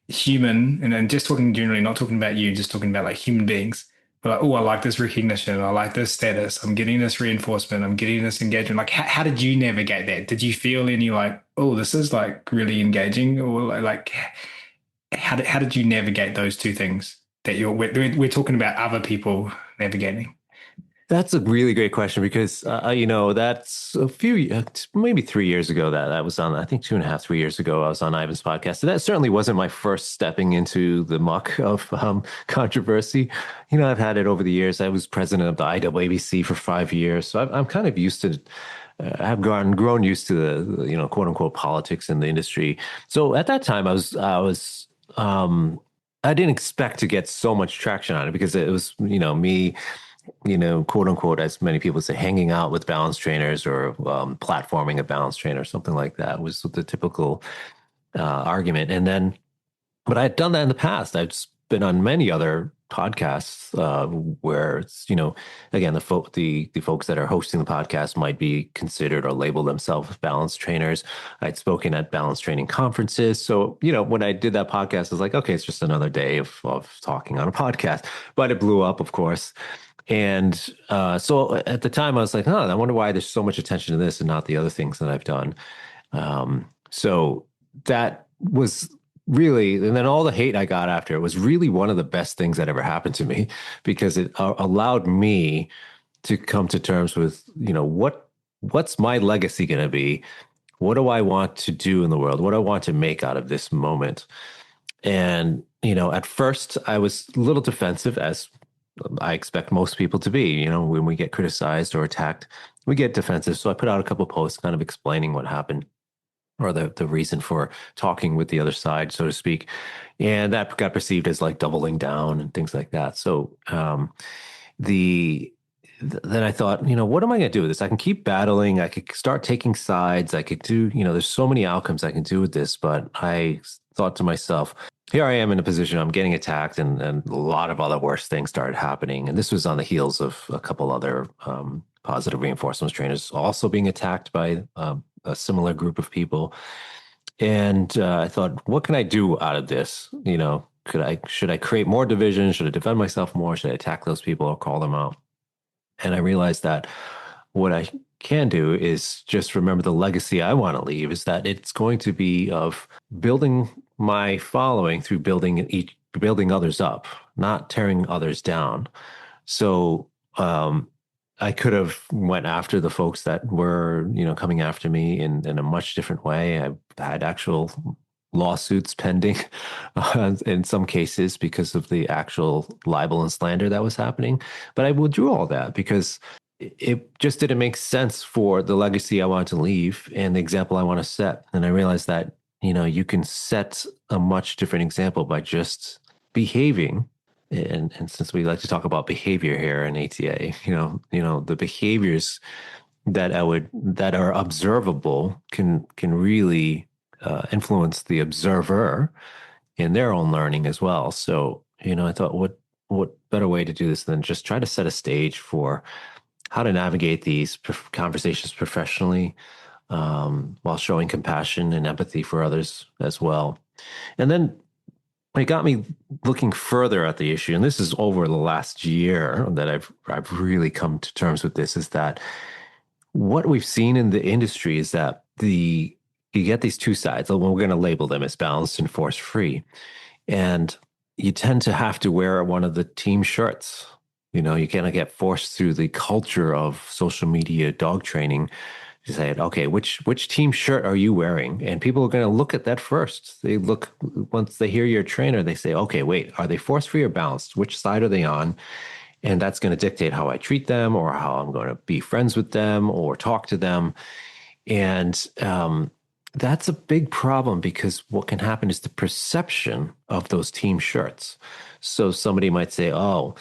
human, and then just talking generally, not talking about you, just talking about like human beings. But like, oh, I like this recognition. I like this status. I'm getting this reinforcement. I'm getting this engagement. Like, how did you navigate that? Did you feel any like, oh, this is like really engaging, or like how did you navigate those two things that we're talking about other people navigating?
That's a really great question because, that's maybe 3 years ago that was on, I think 2.5, 3 years ago, I was on Ivan's podcast. And that certainly wasn't my first stepping into the muck of controversy. I've had it over the years. I was president of the IAABC for 5 years. So I'm kind of used to, I've grown used to the, quote unquote politics in the industry. So at that time I didn't expect to get so much traction on it because it was, me, quote unquote, as many people say, hanging out with balance trainers or platforming a balance trainer, something like that was the typical argument. And then, but I had done that in the past. I've been on many other podcasts where it's, again, the folks that are hosting the podcast might be considered or label themselves balance trainers. I'd spoken at balance training conferences. So, when I did that podcast, I was like, okay, it's just another day of talking on a podcast, but it blew up, of course. And so at the time I was like, I wonder why there's so much attention to this and not the other things that I've done. So that was really, and then all the hate I got after it was really one of the best things that ever happened to me because it allowed me to come to terms with, what's my legacy going to be? What do I want to do in the world? What do I want to make out of this moment? And, at first I was a little defensive, as I expect most people to be. When we get criticized or attacked, we get defensive. So I put out a couple of posts kind of explaining what happened, or the reason for talking with the other side, so to speak. And that got perceived as like doubling down and things like that. So then I thought, what am I going to do with this? I can keep battling. I could start taking sides. I could do, there's so many outcomes I can do with this. But I thought to myself, here I am in a position, I'm getting attacked, and a lot of other worse things started happening. And this was on the heels of a couple other positive reinforcement trainers also being attacked by a similar group of people. And I thought, what can I do out of this? Should I create more division? Should I defend myself more? Should I attack those people or call them out? And I realized that what I can do is just remember the legacy I want to leave is that it's going to be of building my following through building others up, not tearing others down. So I could have went after the folks that were, coming after me in a much different way. I had actual lawsuits pending in some cases because of the actual libel and slander that was happening. But I withdrew all that because it just didn't make sense for the legacy I wanted to leave and the example I want to set. And I realized that, you can set a much different example by just behaving. And since we like to talk about behavior here in ATA, the behaviors that are observable can really influence the observer in their own learning as well. So, I thought, what better way to do this than just try to set a stage for how to navigate these conversations professionally, while showing compassion and empathy for others as well. And then it got me looking further at the issue, and this is over the last year that I've really come to terms with this, is that what we've seen in the industry is that you get these two sides. We're going to label them as balanced and force free. And you tend to have to wear one of the team shirts. You kind of get forced through the culture of social media dog training to say, okay, which team shirt are you wearing? And people are going to look at that first. They look, once they hear your trainer, they say, okay, wait, are they force free or balanced? Which side are they on? And that's going to dictate how I treat them or how I'm going to be friends with them or talk to them. And that's a big problem because what can happen is the perception of those team shirts. So somebody might say, oh,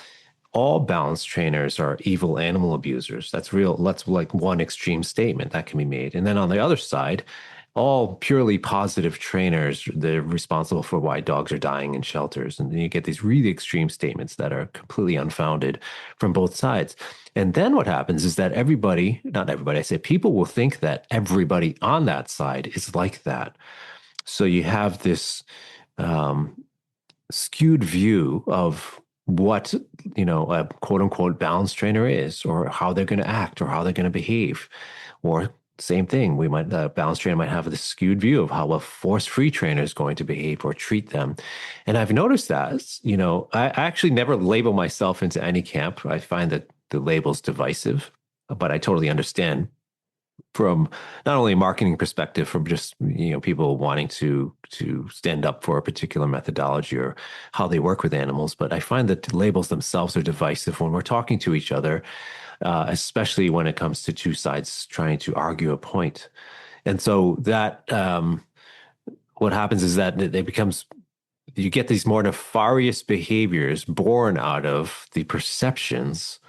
all balanced trainers are evil animal abusers. That's real. That's like one extreme statement that can be made. And then on the other side, all purely positive trainers, they're responsible for why dogs are dying in shelters. And then you get these really extreme statements that are completely unfounded from both sides. And then what happens is that not everybody, I say people will think that everybody on that side is like that. So you have this skewed view of what, a quote unquote balanced trainer is, or how they're going to act, or how they're going to behave. Or same thing, a balanced trainer might have this skewed view of how a force-free trainer is going to behave or treat them. And I've noticed that, I actually never label myself into any camp. I find that the label's divisive, but I totally understand from not only a marketing perspective, from just, people wanting to stand up for a particular methodology or how they work with animals. But I find that the labels themselves are divisive when we're talking to each other, especially when it comes to two sides trying to argue a point. And so that what happens is that you get these more nefarious behaviors born out of the perceptions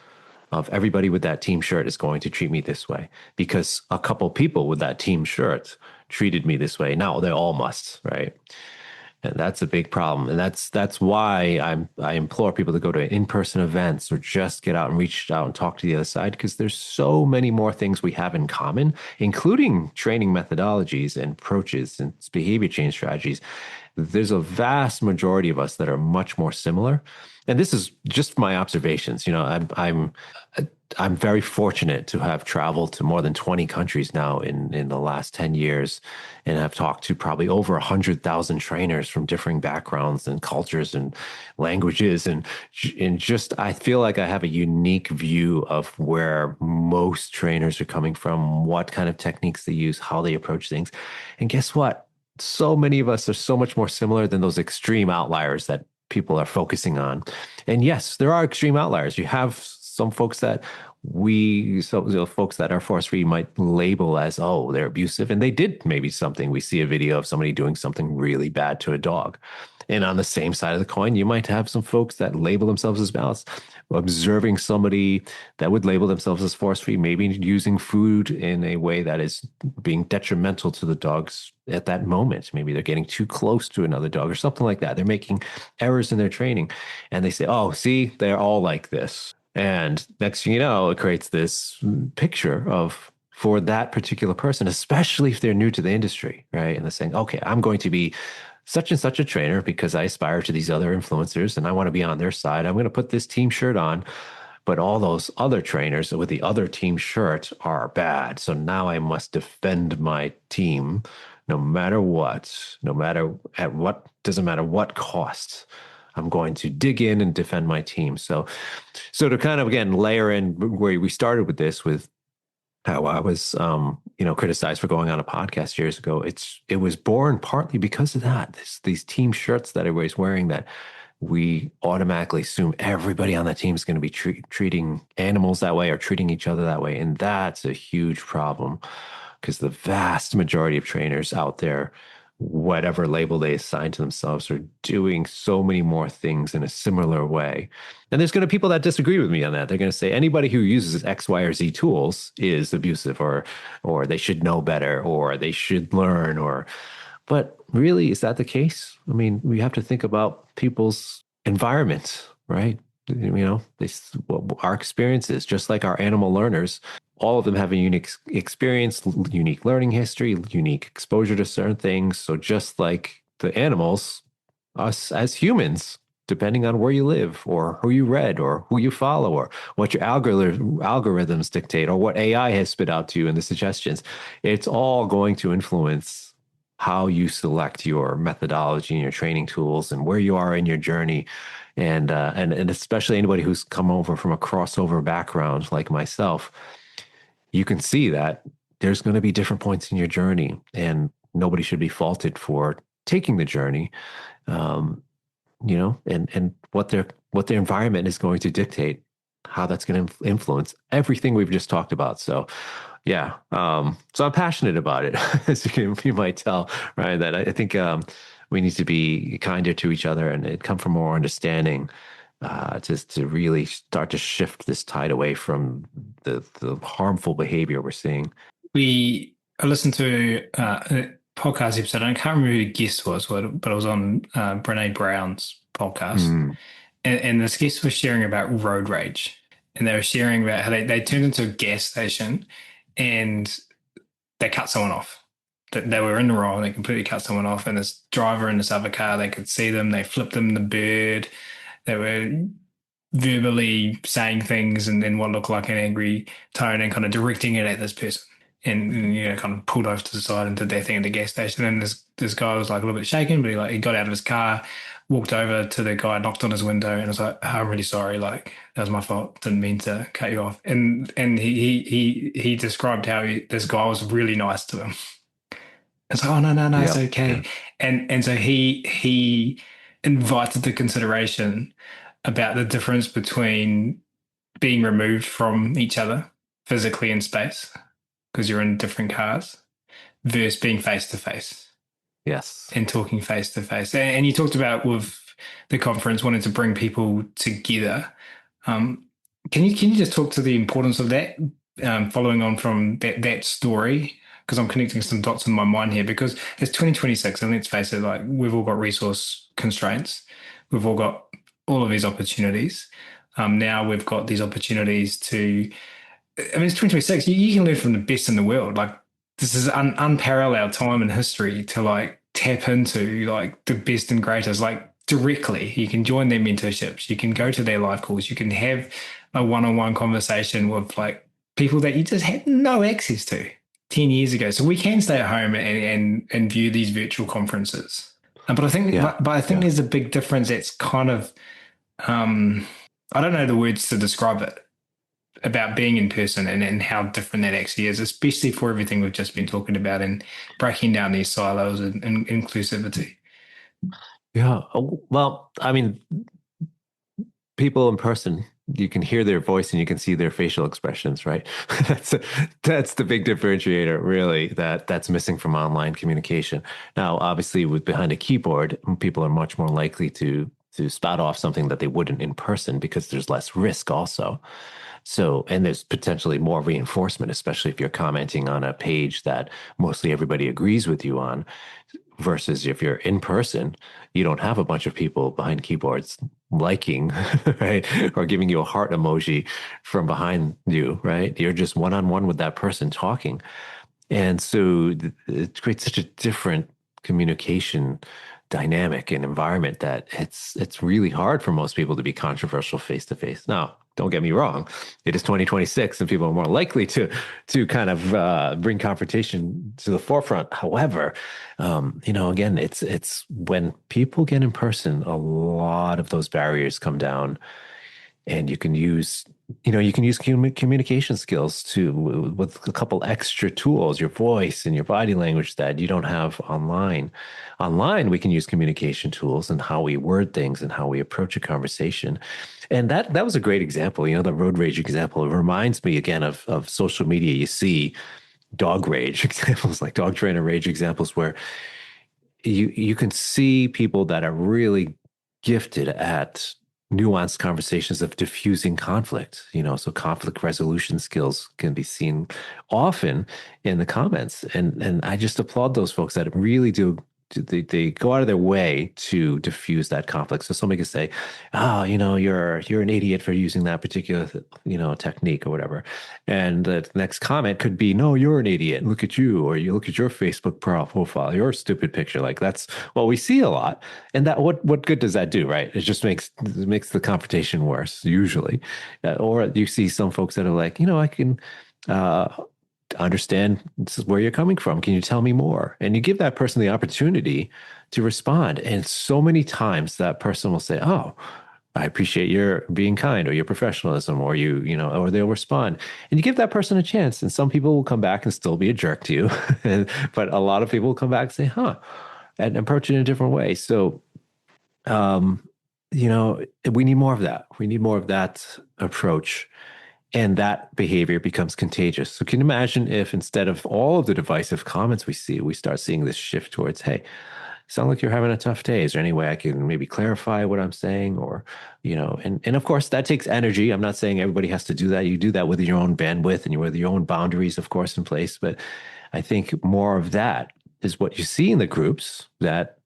of everybody with that team shirt is going to treat me this way because a couple people with that team shirt treated me this way. Now they all must, right? And that's a big problem. And that's why I implore people to go to in-person events or just get out and reach out and talk to the other side, because there's so many more things we have in common, including training methodologies and approaches and behavior change strategies. There's a vast majority of us that are much more similar. and this is just my observations. I'm very fortunate to have traveled to more than 20 countries now in the last 10 years, and I've talked to probably over 100,000 trainers from differing backgrounds and cultures and languages, and just I feel like I have a unique view of where most trainers are coming from, what kind of techniques they use, how they approach things, and guess what? So many of us are so much more similar than those extreme outliers that people are focusing on. And yes, there are extreme outliers. You have some folks that folks that are force free might label as, oh, they're abusive. And they did maybe something. We see a video of somebody doing something really bad to a dog. And on the same side of the coin, you might have some folks that label themselves as balanced, observing somebody that would label themselves as force free, maybe using food in a way that is being detrimental to the dogs at that moment. Maybe they're getting too close to another dog or something like that. They're making errors in their training. And they say, oh, see, they're all like this. And next thing you know, it creates this picture of, for that particular person, especially if they're new to the industry, right? And they're saying, okay, I'm going to be such and such a trainer because I aspire to these other influencers and I want to be on their side. I'm going to put this team shirt on, but all those other trainers with the other team shirt are bad. So now I must defend my team no matter what, doesn't matter what cost. I'm going to dig in and defend my team. So to kind of, again, layer in where we started with this, with how I was, criticized for going on a podcast years ago. It was born partly because of that. These team shirts that everybody's wearing, that we automatically assume everybody on that team is going to be treating animals that way or treating each other that way. And that's a huge problem, because the vast majority of trainers out there, whatever label they assign to themselves, are doing so many more things in a similar way. And there's going to be people that disagree with me on that. They're going to say anybody who uses X, Y, or Z tools is abusive, or they should know better, or they should learn, but really, is that the case? I mean, we have to think about people's environment, right? Our experiences, just like our animal learners, all of them have a unique experience, unique learning history, unique exposure to certain things. So just like the animals, us as humans, depending on where you live or who you read or who you follow or what your algorithms dictate or what AI has spit out to you in the suggestions, it's all going to influence how you select your methodology and your training tools and where you are in your journey. And especially anybody who's come over from a crossover background like myself, you can see that there's going to be different points in your journey, and nobody should be faulted for taking the journey, and what their environment is going to dictate, how that's going to influence everything we've just talked about. So, yeah. So I'm passionate about it, as you might tell, right? That I think we need to be kinder to each other and come from more understanding, to really start to shift this tide away from the harmful behavior we're seeing.
I listened to a podcast episode. I can't remember who the guest was, but it was on Brene Brown's podcast. And this guest was sharing about road rage. And they were sharing about how they turned into a gas station and they cut someone off. They were in the wrong. They completely cut someone off. And this driver in this other car, they could see them. They flipped them the bird. They were verbally saying things in what looked like an angry tone and kind of directing it at this person. And kind of pulled off to the side and did their thing at the gas station. And this guy was like a little bit shaken, but he got out of his car, walked over to the guy, knocked on his window, and was like, oh, "I'm really sorry. Like, that was my fault. Didn't mean to cut you off." And he described how this guy was really nice to him. It's like, "Oh, no, it's okay." Yeah. And so he invited the consideration about the difference between being removed from each other physically in space, because you're in different cars, versus being face to face.
Yes.
And talking face to face. And you talked about with the conference wanting to bring people together. Can you just talk to the importance of that, following on from that story? Because I'm connecting some dots in my mind here, because it's 2026 and let's face it, like, we've all got resource constraints. We've all got all of these opportunities. Now we've got these opportunities to, I mean, it's 2026. You can learn from the best in the world. Like, this is unparalleled time in history to like tap into like the best and greatest. Like, directly. You can join their mentorships. You can go to their live calls. You can have a one-on-one conversation with like people that you just had no access to 10 years ago. So we can stay at home and view these virtual conferences. But I think,
Yeah.
but I think
Yeah.
there's a big difference. That's kind of, I don't know the words to describe it about being in person and how different that actually is, especially for everything we've just been talking about and breaking down these silos and inclusivity.
Yeah. Well, I mean, people in person, you can hear their voice and you can see their facial expressions, right? That's the big differentiator, really, that's missing from online communication. Now, obviously, with behind a keyboard, people are much more likely to spout off something that they wouldn't in person because there's less risk also. So, and there's potentially more reinforcement, especially if you're commenting on a page that mostly everybody agrees with you on, versus if you're in person, you don't have a bunch of people behind keyboards liking, right? Or giving you a heart emoji from behind you, right? You're just one on one with that person talking. And so it creates such a different communication dynamic and environment that it's really hard for most people to be controversial face to face. Now, don't get me wrong, it is 2026 and people are more likely to kind of bring confrontation to the forefront. However, again, it's when people get in person, a lot of those barriers come down, and you can use communication skills to with a couple extra tools, your voice and your body language that you don't have online. We can use communication tools and how we word things and how we approach a conversation. And that was a great example, the road rage example. It reminds me again of social media. You see dog rage examples, like dog trainer rage examples, where you can see people that are really gifted at nuanced conversations of diffusing conflict. So conflict resolution skills can be seen often in the comments, and I just applaud those folks that really do. They go out of their way to diffuse that conflict. So somebody could say, "Oh, you're an idiot for using that particular technique or whatever," and the next comment could be, "No, you're an idiot. Look at you," or "You look at your Facebook profile, your stupid picture." Like that's what we see a lot, and that what good does that do, right? It makes the confrontation worse usually, or you see some folks that are like, I can. Understand this is where you're coming from. Can you tell me more? And you give that person the opportunity to respond. And so many times that person will say, "Oh, I appreciate your being kind or your professionalism," or or they'll respond. And you give that person a chance. And some people will come back and still be a jerk to you. But a lot of people will come back and say, "Huh," and approach it in a different way. So, um, we need more of that. We need more of that approach, and that behavior becomes contagious. So can you imagine if instead of all of the divisive comments we see, we start seeing this shift towards, "Hey, sound like you're having a tough day. Is there any way I can maybe clarify what I'm saying?" Or, and of course that takes energy. I'm not saying everybody has to do that. You do that with your own bandwidth and with your own boundaries, of course, in place. But I think more of that is what you see in the groups, that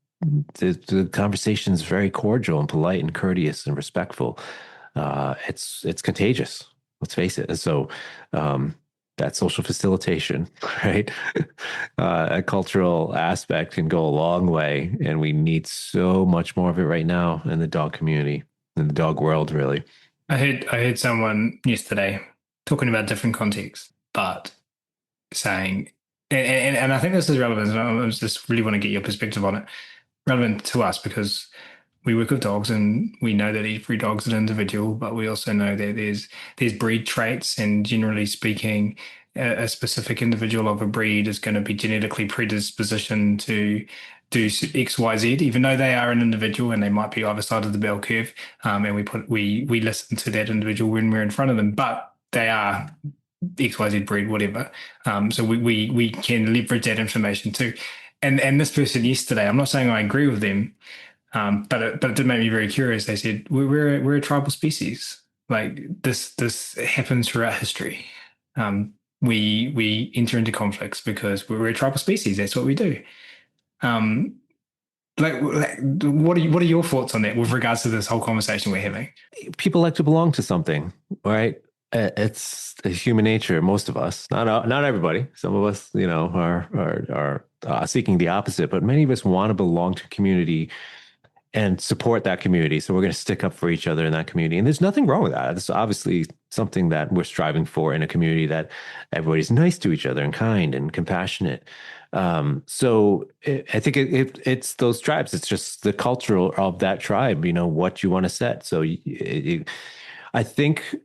the conversation is very cordial and polite and courteous and respectful. It's contagious. Let's face it. And so that social facilitation, right? A cultural aspect can go a long way. And we need so much more of it right now in the dog community, in the dog world, really.
I heard someone yesterday talking about different contexts, but saying, and I think this is relevant. And I just really want to get your perspective on it. Relevant to us because we work with dogs and we know that every dog's an individual, but we also know that there's breed traits, and generally speaking, a specific individual of a breed is going to be genetically predispositioned to do X, Y, Z, even though they are an individual and they might be either side of the bell curve. And we listen to that individual when we're in front of them, but they are XYZ breed, whatever. So we can leverage that information too. And this person yesterday, I'm not saying I agree with them, but it did make me very curious. They said we're a tribal species. Like this happens throughout history. We enter into conflicts because we're a tribal species. That's what we do. Um, what are your thoughts on that with regards to this whole conversation we're having?
People like to belong to something, right? It's human nature. Most of us, not everybody. Some of us, are seeking the opposite, but many of us want to belong to a community and support that community. So we're going to stick up for each other in that community. And there's nothing wrong with that. It's obviously something that we're striving for in a community, that everybody's nice to each other and kind and compassionate. I think it's those tribes. It's just the culture of that tribe, what you want to set. So I think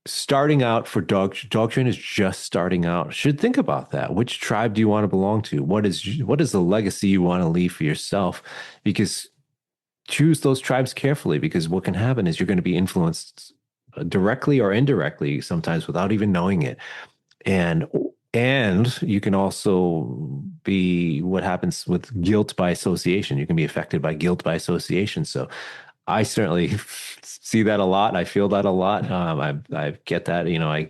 starting out for dog trainers just starting out should think about that. Which tribe do you want to belong to? What is the legacy you want to leave for yourself? Because choose those tribes carefully, because what can happen is you're going to be influenced directly or indirectly, sometimes without even knowing it. And you can also be what happens with guilt by association. You can be affected by guilt by association. So I certainly see that a lot. I feel that a lot. I get that, I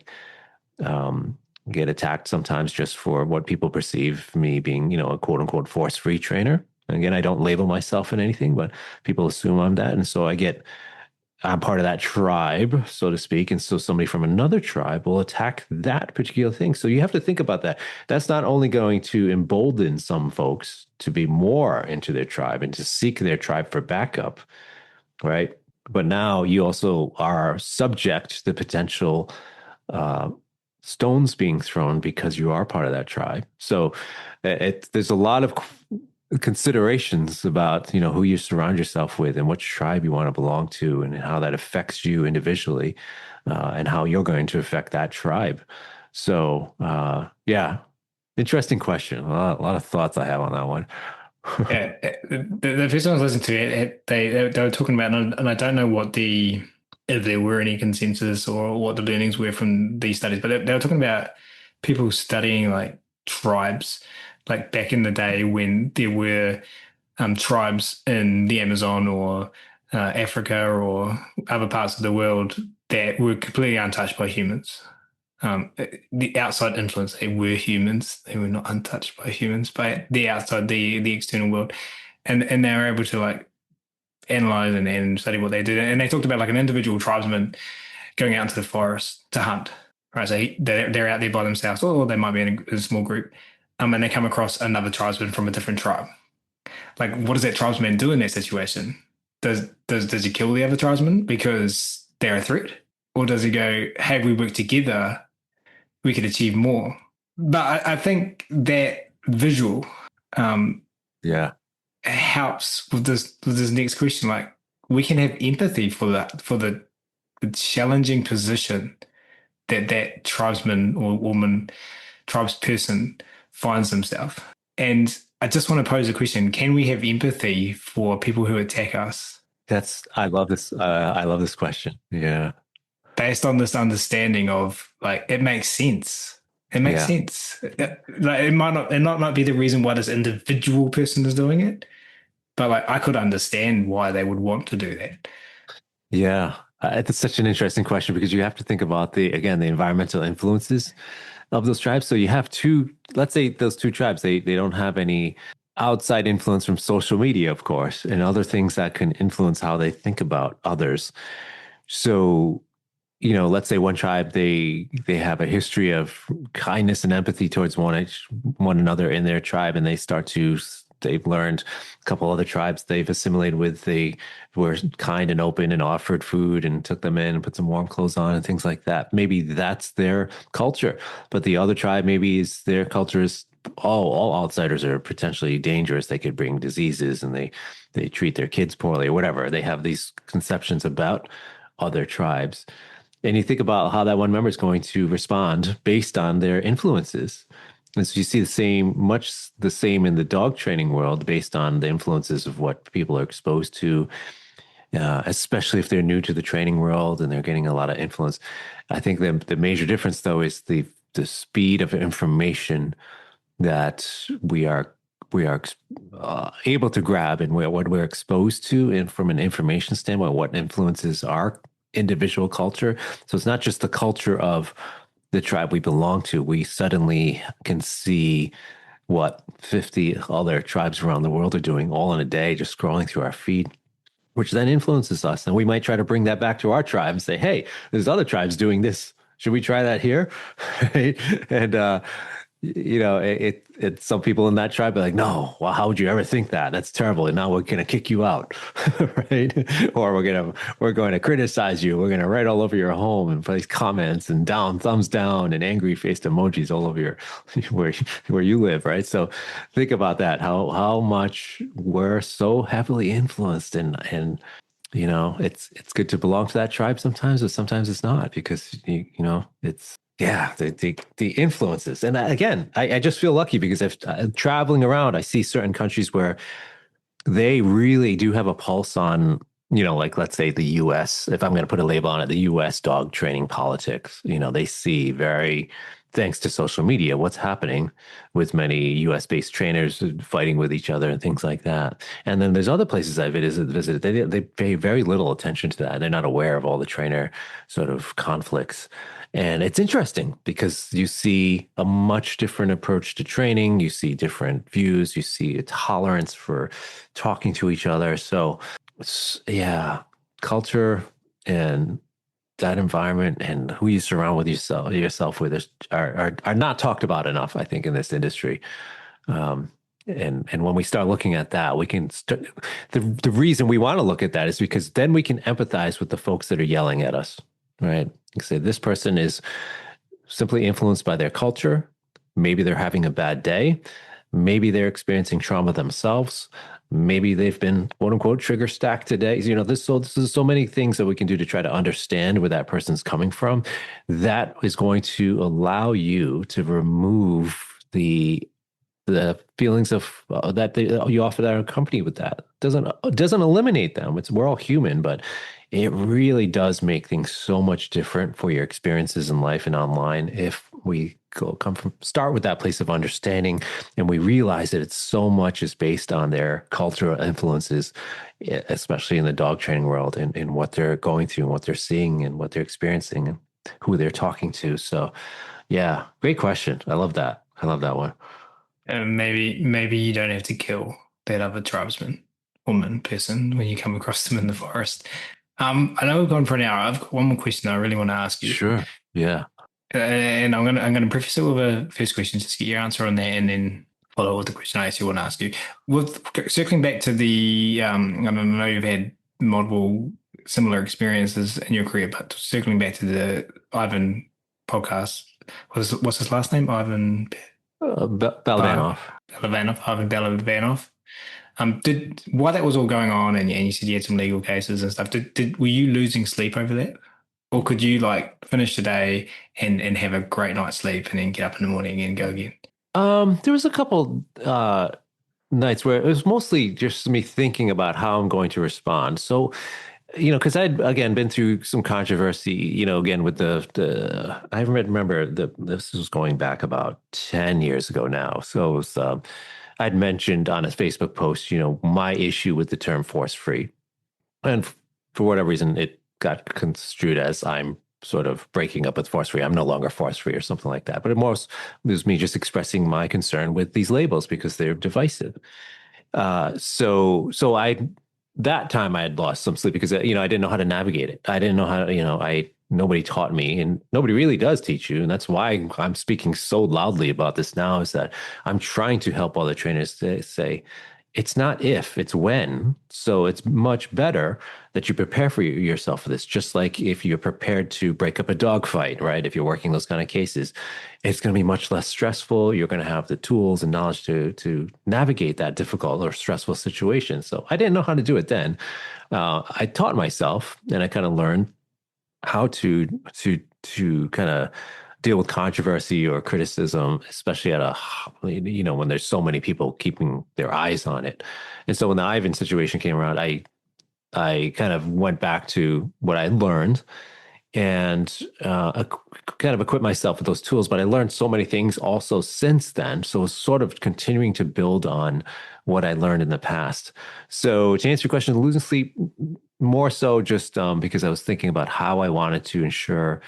get attacked sometimes just for what people perceive me being, a quote unquote force-free trainer. And again, I don't label myself in anything, but people assume I'm that. And so I'm part of that tribe, so to speak. And so somebody from another tribe will attack that particular thing. So you have to think about that. That's not only going to embolden some folks to be more into their tribe and to seek their tribe for backup, right? But now you also are subject to the potential stones being thrown because you are part of that tribe. So there's a lot of considerations about who you surround yourself with and which tribe you want to belong to, and how that affects you individually, and how you're going to affect that tribe. So yeah, interesting question. A lot of thoughts I have on that one.
Yeah, the first time I was listening to it, they were talking about, and I don't know if there were any consensus or what the learnings were from these studies, but they were talking about people studying like tribes, like back in the day when there were tribes in the Amazon or Africa or other parts of the world that were completely untouched by humans. The outside influence, they were humans. They were not untouched by humans, but the outside, the external world. And they were able to like analyze and study what they did. And they talked about like an individual tribesman going out into the forest to hunt, right? So they're out there by themselves, or they might be in a small group. And they come across another tribesman from a different tribe. Like, what does that tribesman do in that situation? Does he kill the other tribesman because they're a threat? Or does he go, hey, if we work together, we could achieve more? But I think that visual helps with this next question. Like, we can have empathy for the challenging position that tribesman or woman, tribesperson finds themselves. And I just want to pose a question. Can we have empathy for people who attack us?
I love this. I love this question. Yeah.
Based on this understanding of like, it makes sense. It makes sense. Like, it might not be the reason why this individual person is doing it, but like, I could understand why they would want to do that.
Yeah. It's such an interesting question, because you have to think about the environmental influences of those tribes. So you have let's say those two tribes, they don't have any outside influence from social media, of course, and other things that can influence how they think about others. So, let's say one tribe, they have a history of kindness and empathy towards one another in their tribe, and they've learned a couple other tribes they've assimilated with. They were kind and open and offered food and took them in and put some warm clothes on and things like that. Maybe that's their culture, but the other tribe, maybe their culture is all outsiders are potentially dangerous. They could bring diseases, and they treat their kids poorly or whatever. They have these conceptions about other tribes. And you think about how that one member is going to respond based on their influences. And so you see much the same in the dog training world, based on the influences of what people are exposed to, especially if they're new to the training world and they're getting a lot of influence. I think the major difference, though, is the speed of information that we are able to grab, and what we're exposed to, and from an information standpoint, what influences our individual culture. So it's not just the culture of the tribe we belong to. We suddenly can see what 50 other tribes around the world are doing all in a day, just scrolling through our feed, which then influences us. And we might try to bring that back to our tribe and say, hey, there's other tribes doing this. Should we try that here? Right? And it's some people in that tribe are like, no, well, how would you ever think that? That's terrible. And now we're going to kick you out, right? Or we're going to criticize you. We're going to write all over your home and place comments and thumbs down and angry faced emojis all over where you live, right? So think about that. How much we're so heavily influenced, and it's good to belong to that tribe sometimes, but sometimes it's not, because it's, yeah, the influences. And again, I just feel lucky because if traveling around, I see certain countries where they really do have a pulse on, like, let's say the US, if I'm going to put a label on it, the US dog training politics. They see, very thanks to social media, what's happening with many US based trainers fighting with each other and things like that. And then there's other places I visited. They pay very little attention to that. They're not aware of all the trainer sort of conflicts. And it's interesting because you see a much different approach to training. You see different views. You see a tolerance for talking to each other. So, yeah, culture and that environment and who you surround with yourself with are not talked about enough, I think, in this industry. And when we start looking at that, we can the reason we want to look at that is because then we can empathize with the folks that are yelling at us, right? You say this person is simply influenced by their culture. Maybe they're having a bad day. Maybe they're experiencing trauma themselves. Maybe they've been, quote unquote, trigger stacked today. This is so many things that we can do to try to understand where that person's coming from. That is going to allow you to remove the feelings of that you offer that are accompanied with that. Doesn't eliminate them. We're all human, but it really does make things so much different for your experiences in life and online if we start with that place of understanding, and we realize that it's so much is based on their cultural influences, especially in the dog training world, and what they're going through and what they're seeing and what they're experiencing and who they're talking to. So, yeah, great question. I love that. I love that one.
And maybe you don't have to kill that other tribesman, woman, person when you come across them in the forest. I know we've gone for an hour. I've got one more question I really want to ask you.
Sure. Yeah.
And I'm gonna preface it with a first question, just to get your answer on that, and then follow with the question I actually want to ask you. With circling back to the, I know you've had multiple similar experiences in your career, but circling back to the Ivan podcast, what's his last name? Ivan
Balabanov.
Ivan Balabanov. While that was all going on, and you said you had some legal cases and stuff, were you losing sleep over that? Or could you like finish the day and have a great night's sleep and then get up in the morning and go again?
There was a couple nights where it was mostly just me thinking about how I'm going to respond. So, because I'd again been through some controversy, again with I remember this was going back about 10 years ago now. So it was, I'd mentioned on a Facebook post, my issue with the term force free, and for whatever reason, it got construed as I'm sort of breaking up with force free. I'm no longer force free or something like that. But it was me just expressing my concern with these labels because they're divisive. So that time I had lost some sleep because, I didn't know how to navigate it. I didn't know how to, nobody taught me, and nobody really does teach you. And that's why I'm speaking so loudly about this now, is that I'm trying to help other trainers to say, it's not if, it's when. So it's much better that you prepare for yourself for this. Just like if you're prepared to break up a dog fight, right? If you're working those kind of cases, it's going to be much less stressful. You're going to have the tools and knowledge to navigate that difficult or stressful situation. So I didn't know how to do it then. I taught myself, and I kind of learned how to kind of deal with controversy or criticism, especially when there's so many people keeping their eyes on it. And so when the Ivan situation came around, I kind of went back to what I learned and kind of equip myself with those tools. But I learned so many things also since then. So it's sort of continuing to build on what I learned in the past. So to answer your question, losing sleep, more so just because I was thinking about how I wanted to ensure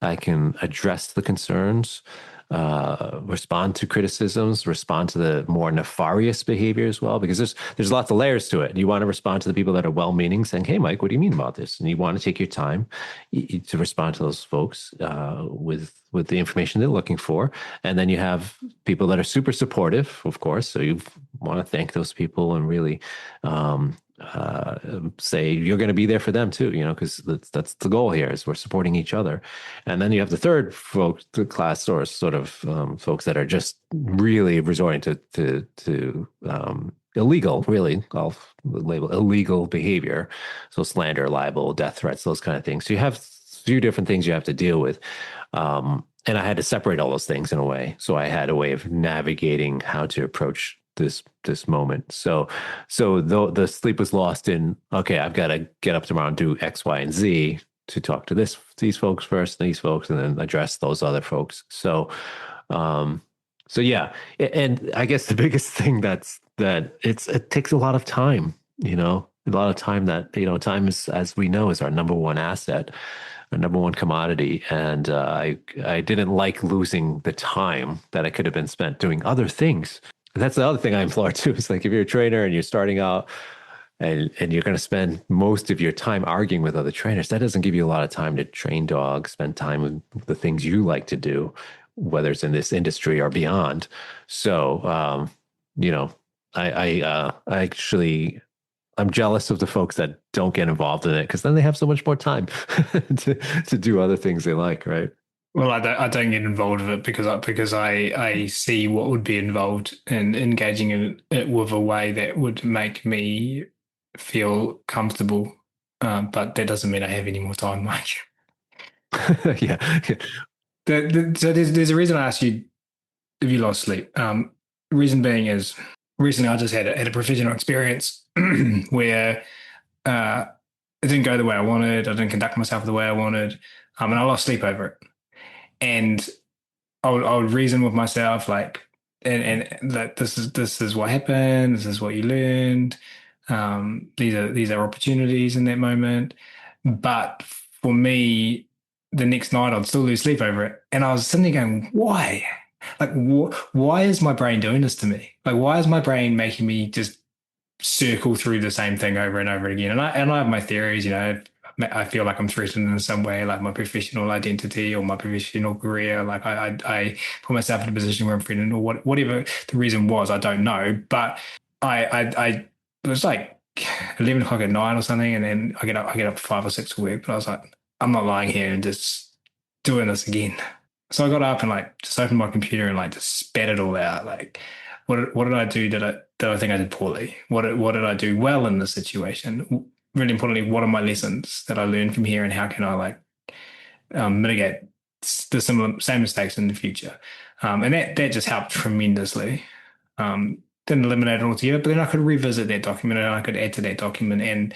I can address the concerns respond to criticisms, respond to the more nefarious behavior as well, because there's lots of layers to it. You want to respond to the people that are well-meaning, saying, "Hey, Mike, what do you mean about this?" And you want to take your time to respond to those folks with the information they're looking for. And then you have people that are super supportive, of course. So you want to thank those people and really say you're going to be there for them too, because that's the goal here, is we're supporting each other. And then you have the third class, or sort of folks that are just really resorting to illegal, really, I'll label illegal behavior. So slander, libel, death threats, those kind of things. So you have a few different things you have to deal with. And I had to separate all those things in a way. So I had a way of navigating how to approach this moment. So though the sleep was lost in, okay, I've got to get up tomorrow and do X, Y, and Z to talk to these folks first, these folks, and then address those other folks. So yeah. And I guess the biggest thing that it takes a lot of time, a lot of time time is, as we know, is our number one asset, our number one commodity. And I didn't like losing the time that I could have been spent doing other things. And that's the other thing I implore too. It's like, if you're a trainer and you're starting out and you're going to spend most of your time arguing with other trainers, that doesn't give you a lot of time to train dogs, spend time with the things you like to do, whether it's in this industry or beyond. So, I'm jealous of the folks that don't get involved in it, because then they have so much more time to do other things they like, right?
Well, I don't get involved with it because I see what would be involved in engaging in it with a way that would make me feel comfortable. But that doesn't mean I have any more time, Mike.
Yeah.
So there's a reason I asked you if you lost sleep. Reason being is, recently I just had a professional experience where it didn't go the way I wanted. I didn't conduct myself the way I wanted, and I lost sleep over it. And I would reason with myself, like, and that this is what happened. This is what you learned. These are opportunities in that moment. But for me, the next night I'd still lose sleep over it, and I was sitting there going, "Why? Like, why is my brain doing this to me? Like, why is my brain making me just circle through the same thing over and over again?" And I have my theories, I feel like I'm threatened in some way, like my professional identity or my professional career. Like I put myself in a position where I'm threatened, or whatever the reason was, I don't know. But I it was like 11 o'clock at night or something, and then I get up 5 or 6 to work. But I was like, I'm not lying here and just doing this again. So I got up and like just opened my computer and like just spat it all out. Like, what did I do that I think I did poorly? What did I do well in this situation? Really importantly, what are my lessons that I learned from here, and how can I mitigate the same mistakes in the future? And that just helped tremendously. Didn't eliminate it altogether, but then I could revisit that document and I could add to that document. And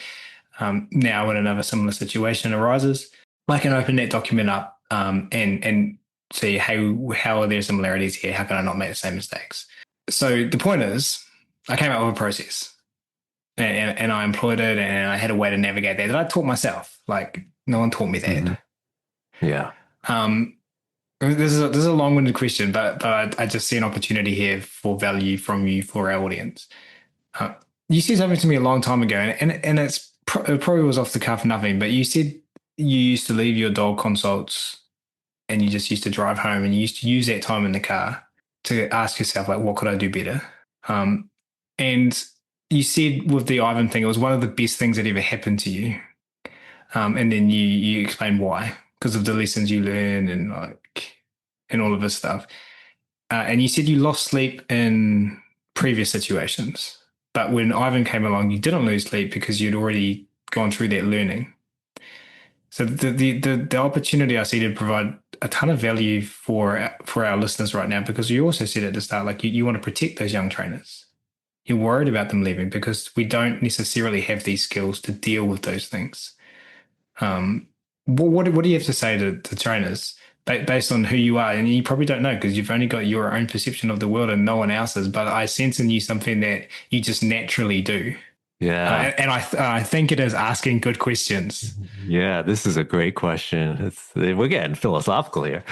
now when another similar situation arises, I can open that document up and see how are there similarities here? How can I not make the same mistakes? So the point is, I came up with a process. And I employed it, and I had a way to navigate that I taught myself. Like, no one taught me that.
Mm-hmm. Yeah.
This is a long-winded question, but I just see an opportunity here for value from you for our audience. You said something to me a long time ago, and it probably was off the cuff, nothing. But you said you used to leave your dog consults, and you just used to drive home, and you used to use that time in the car to ask yourself, like, what could I do better? And you said with the Ivan thing, it was one of the best things that ever happened to you. And then you explained why, because of the lessons you learned and all of this stuff. And you said you lost sleep in previous situations, but when Ivan came along, you didn't lose sleep because you'd already gone through that learning. So the opportunity I see to provide a ton of value for our listeners right now, because you also said at the start, like you want to protect those young trainers. You're worried about them leaving because we don't necessarily have these skills to deal with those things. What do you have to say to trainers based on who you are? And you probably don't know because you've only got your own perception of the world and no one else's, but I sense in you something that you just naturally do.
Yeah.
I think it is asking good questions.
Yeah, this is a great question. We're getting philosophical here.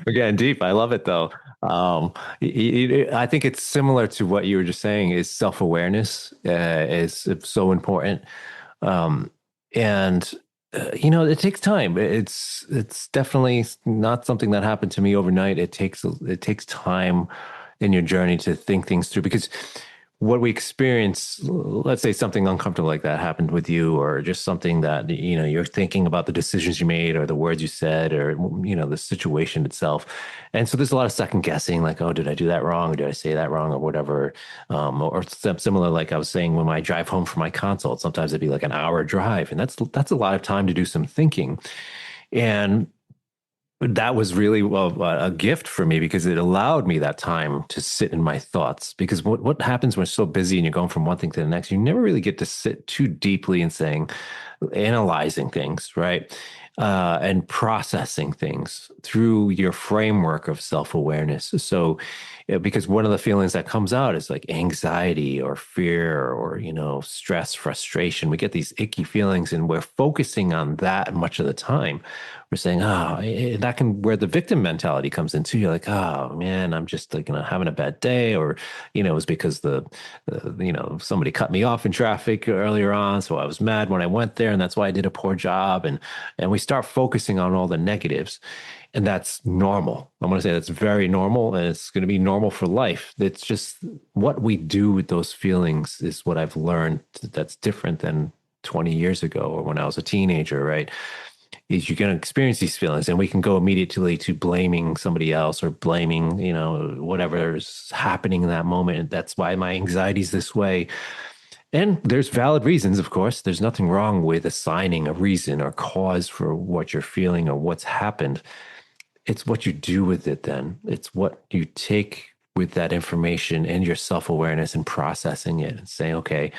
We're getting deep. I love it though. I think it's similar to what you were just saying. Is self-awareness is so important, um, and it takes time. It's definitely not something that happened to me overnight. It takes time in your journey to think things through because what we experience, let's say something uncomfortable like that happened with you, or just something that, you're thinking about the decisions you made or the words you said, or, the situation itself. And so there's a lot of second guessing, like, oh, did I do that wrong? Or did I say that wrong or whatever? Or similar, like I was saying, when I drive home from my consult, sometimes it'd be like an hour drive. And that's a lot of time to do some thinking. And that was really a gift for me because it allowed me that time to sit in my thoughts. Because what happens when you're so busy and you're going from one thing to the next, you never really get to sit too deeply in analyzing things, right? And processing things through your framework of self-awareness. So, because one of the feelings that comes out is like anxiety or fear or, stress, frustration. We get these icky feelings and we're focusing on that much of the time. We're saying, that can where the victim mentality comes into. You're like, oh man, I'm just like, having a bad day, or, it was because somebody cut me off in traffic earlier on. So I was mad when I went there and that's why I did a poor job. And we start focusing on all the negatives. And that's normal. I'm going to say that's very normal, and it's going to be normal for life. It's just what we do with those feelings is what I've learned that's different than 20 years ago or when I was a teenager, right? Is you're going to experience these feelings, and we can go immediately to blaming somebody else or blaming, whatever's happening in that moment. That's why my anxiety is this way. And there's valid reasons, of course. There's nothing wrong with assigning a reason or cause for what you're feeling or what's happened. It's what you do with it then. It's what you take with that information and your self-awareness and processing it and saying, okay,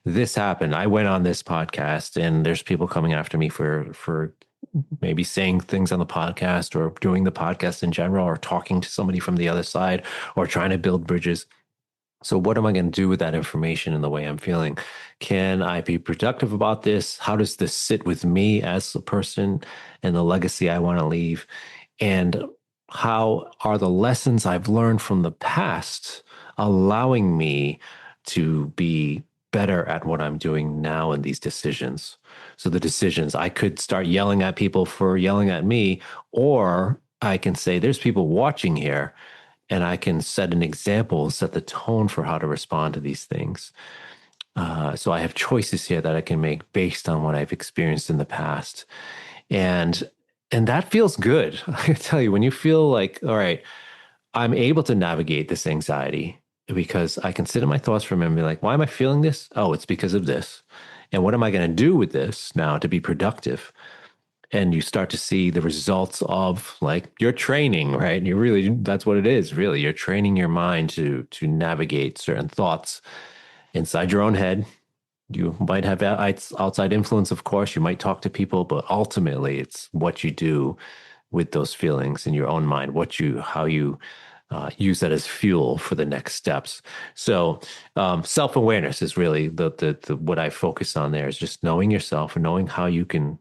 this happened. I went on this podcast and there's people coming after me for maybe saying things on the podcast or doing the podcast in general or talking to somebody from the other side or trying to build bridges. So what am I going to do with that information and the way I'm feeling? Can I be productive about this? How does this sit with me as a person and the legacy I want to leave? And how are the lessons I've learned from the past allowing me to be better at what I'm doing now in these decisions? So the decisions, I could start yelling at people for yelling at me, or I can say, there's people watching here, and I can set an example, set the tone for how to respond to these things. So I have choices here that I can make based on what I've experienced in the past. And that feels good. I can tell you, when you feel like, all right, I'm able to navigate this anxiety because I can sit in my thoughts for a minute and be like, why am I feeling this? Oh, it's because of this. And what am I going to do with this now to be productive? And you start to see the results of like your training, right? And that's what it is, really. You're training your mind to navigate certain thoughts inside your own head. You might have outside influence, of course. You might talk to people, but ultimately, it's what you do with those feelings in your own mind. How you use that as fuel for the next steps. So, self-awareness is really the what I focus on there is just knowing yourself and knowing how you can,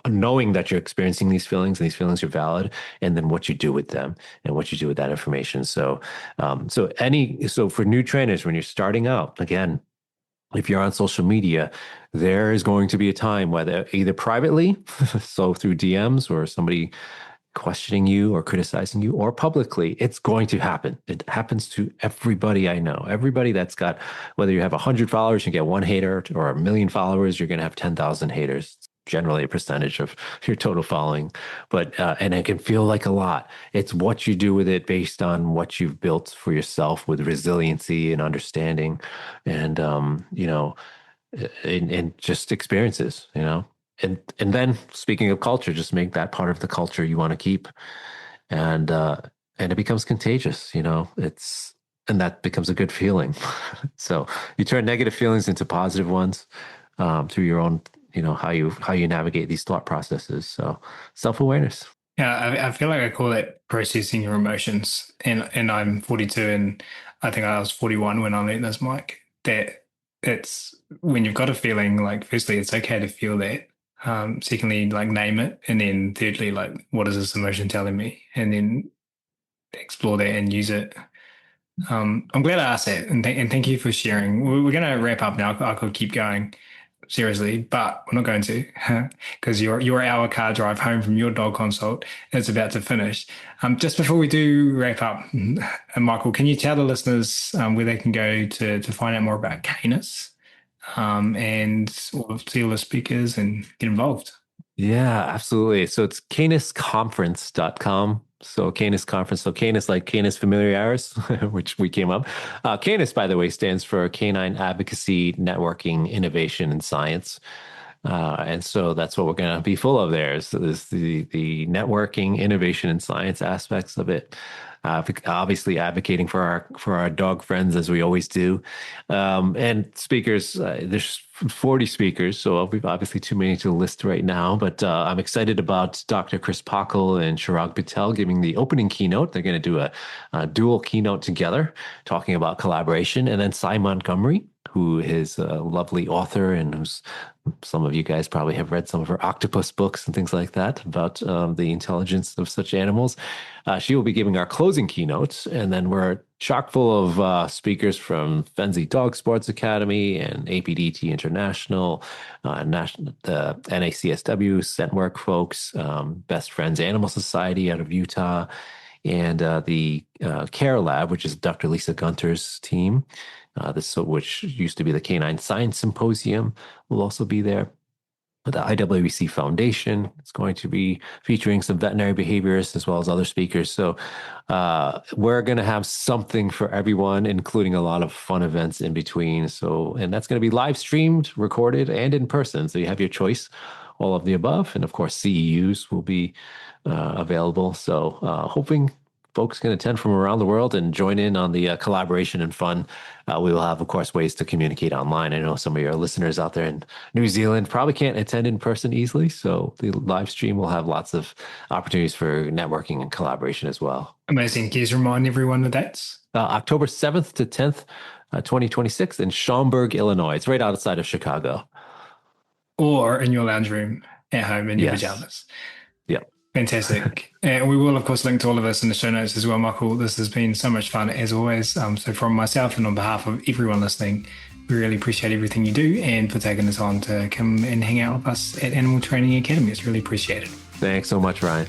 knowing that you're experiencing these feelings and these feelings are valid, and then what you do with them and what you do with that information. So, so for new trainers, when you're starting out, again, if you're on social media, there is going to be a time whether either privately, so through DMs or somebody questioning you or criticizing you, or publicly, it's going to happen. It happens to everybody I know. Everybody that's got, whether you have 100 followers, you get one hater, or 1 million followers, you're going to have 10,000 haters. Generally a percentage of your total following, but and it can feel like a lot. It's what you do with it based on what you've built for yourself with resiliency and understanding, and and just experiences, and then speaking of culture, just make that part of the culture you want to keep, and it becomes contagious. And that becomes a good feeling. So you turn negative feelings into positive ones through your own, how you navigate these thought processes. So self-awareness.
Yeah, I feel like I call it processing your emotions. And I'm 42, and I think I was 41 when I learned this, Mike. That it's when you've got a feeling, like, firstly, it's okay to feel that. Secondly, like, name it. And then thirdly, like, what is this emotion telling me? And then explore that and use it. I'm glad I asked that. And thank you for sharing. We're going to wrap up now. I could keep going, seriously, but we're not going to, because your hour car drive home from your dog consult is about to finish. Just before we do wrap up, Michael, can you tell the listeners where they can go to find out more about Canis, and see all the speakers and get involved?
Yeah, absolutely. So it's canisconference.com. So Canis Conference. So Canis like Canis familiaris, which we came up. Canis, by the way, stands for Canine Advocacy, Networking, Innovation, and Science. And so that's what we're going to be full of there is the networking, innovation, and science aspects of it. Obviously advocating for our dog friends, as we always do. And speakers, there's 40 speakers, so we've obviously too many to list right now, but I'm excited about Dr. Chris Pockel and Chirag Patel giving the opening keynote. They're going to do a dual keynote together, talking about collaboration. And then Cy Montgomery, who is a lovely author and who's some of you guys probably have read some of her octopus books and things like that about the intelligence of such animals. She will be giving our closing keynotes, and then we're chock full of speakers from Fenzi Dog Sports Academy and APTT International, the NACSW, Scentwork folks, Best Friends Animal Society out of Utah, and the Care Lab, which is Dr. Lisa Gunter's team. Which used to be the Canine Science Symposium, will also be there. The IAABC Foundation is going to be featuring some veterinary behaviorists as well as other speakers. So we're going to have something for everyone, including a lot of fun events in between. And that's going to be live streamed, recorded, and in person. So you have your choice, all of the above. And of course, CEUs will be available. So hoping folks can attend from around the world and join in on the collaboration and fun. We will have, of course, ways to communicate online. I know some of your listeners out there in New Zealand probably can't attend in person easily, so the live stream will have lots of opportunities for networking and collaboration as well.
Amazing. Can you remind everyone the dates?
October 7th to 10th, 2026 in Schaumburg, Illinois. It's right outside of Chicago.
Or in your lounge room at home in your pajamas.
Yep.
Fantastic. And we will, of course, link to all of this in the show notes as well, Michael. This has been so much fun, as always. So from myself and on behalf of everyone listening, we really appreciate everything you do and for taking the time to come and hang out with us at Animal Training Academy. It's really appreciated.
Thanks so much, Ryan.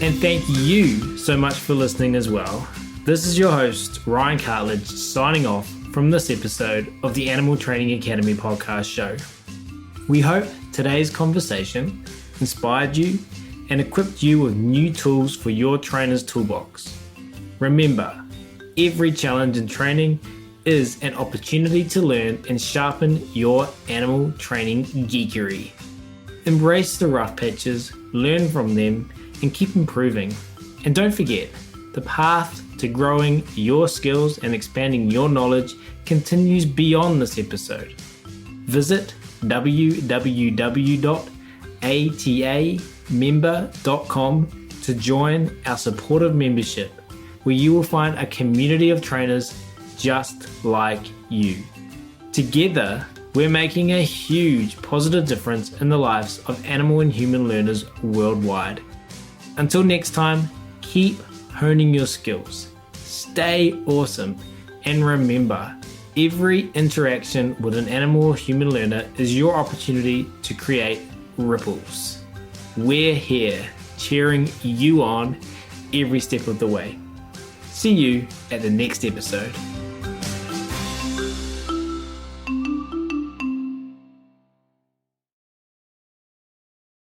And thank you so much for listening as well. This is your host, Ryan Cartlidge, signing off from this episode of the Animal Training Academy podcast show. We hope today's conversation inspired you and equipped you with new tools for your trainer's toolbox. Remember, every challenge in training is an opportunity to learn and sharpen your animal training geekery. Embrace the rough patches, learn from them, and keep improving. And don't forget, the path to growing your skills and expanding your knowledge continues beyond this episode. Visit www.atamember.com to join our supportive membership, where you will find a community of trainers just like you. Together, we're making a huge positive difference in the lives of animal and human learners worldwide. Until next time, keep honing your skills, stay awesome, and remember, every interaction with an animal or human learner is your opportunity to create ripples. We're here cheering you on every step of the way. See you at the next episode.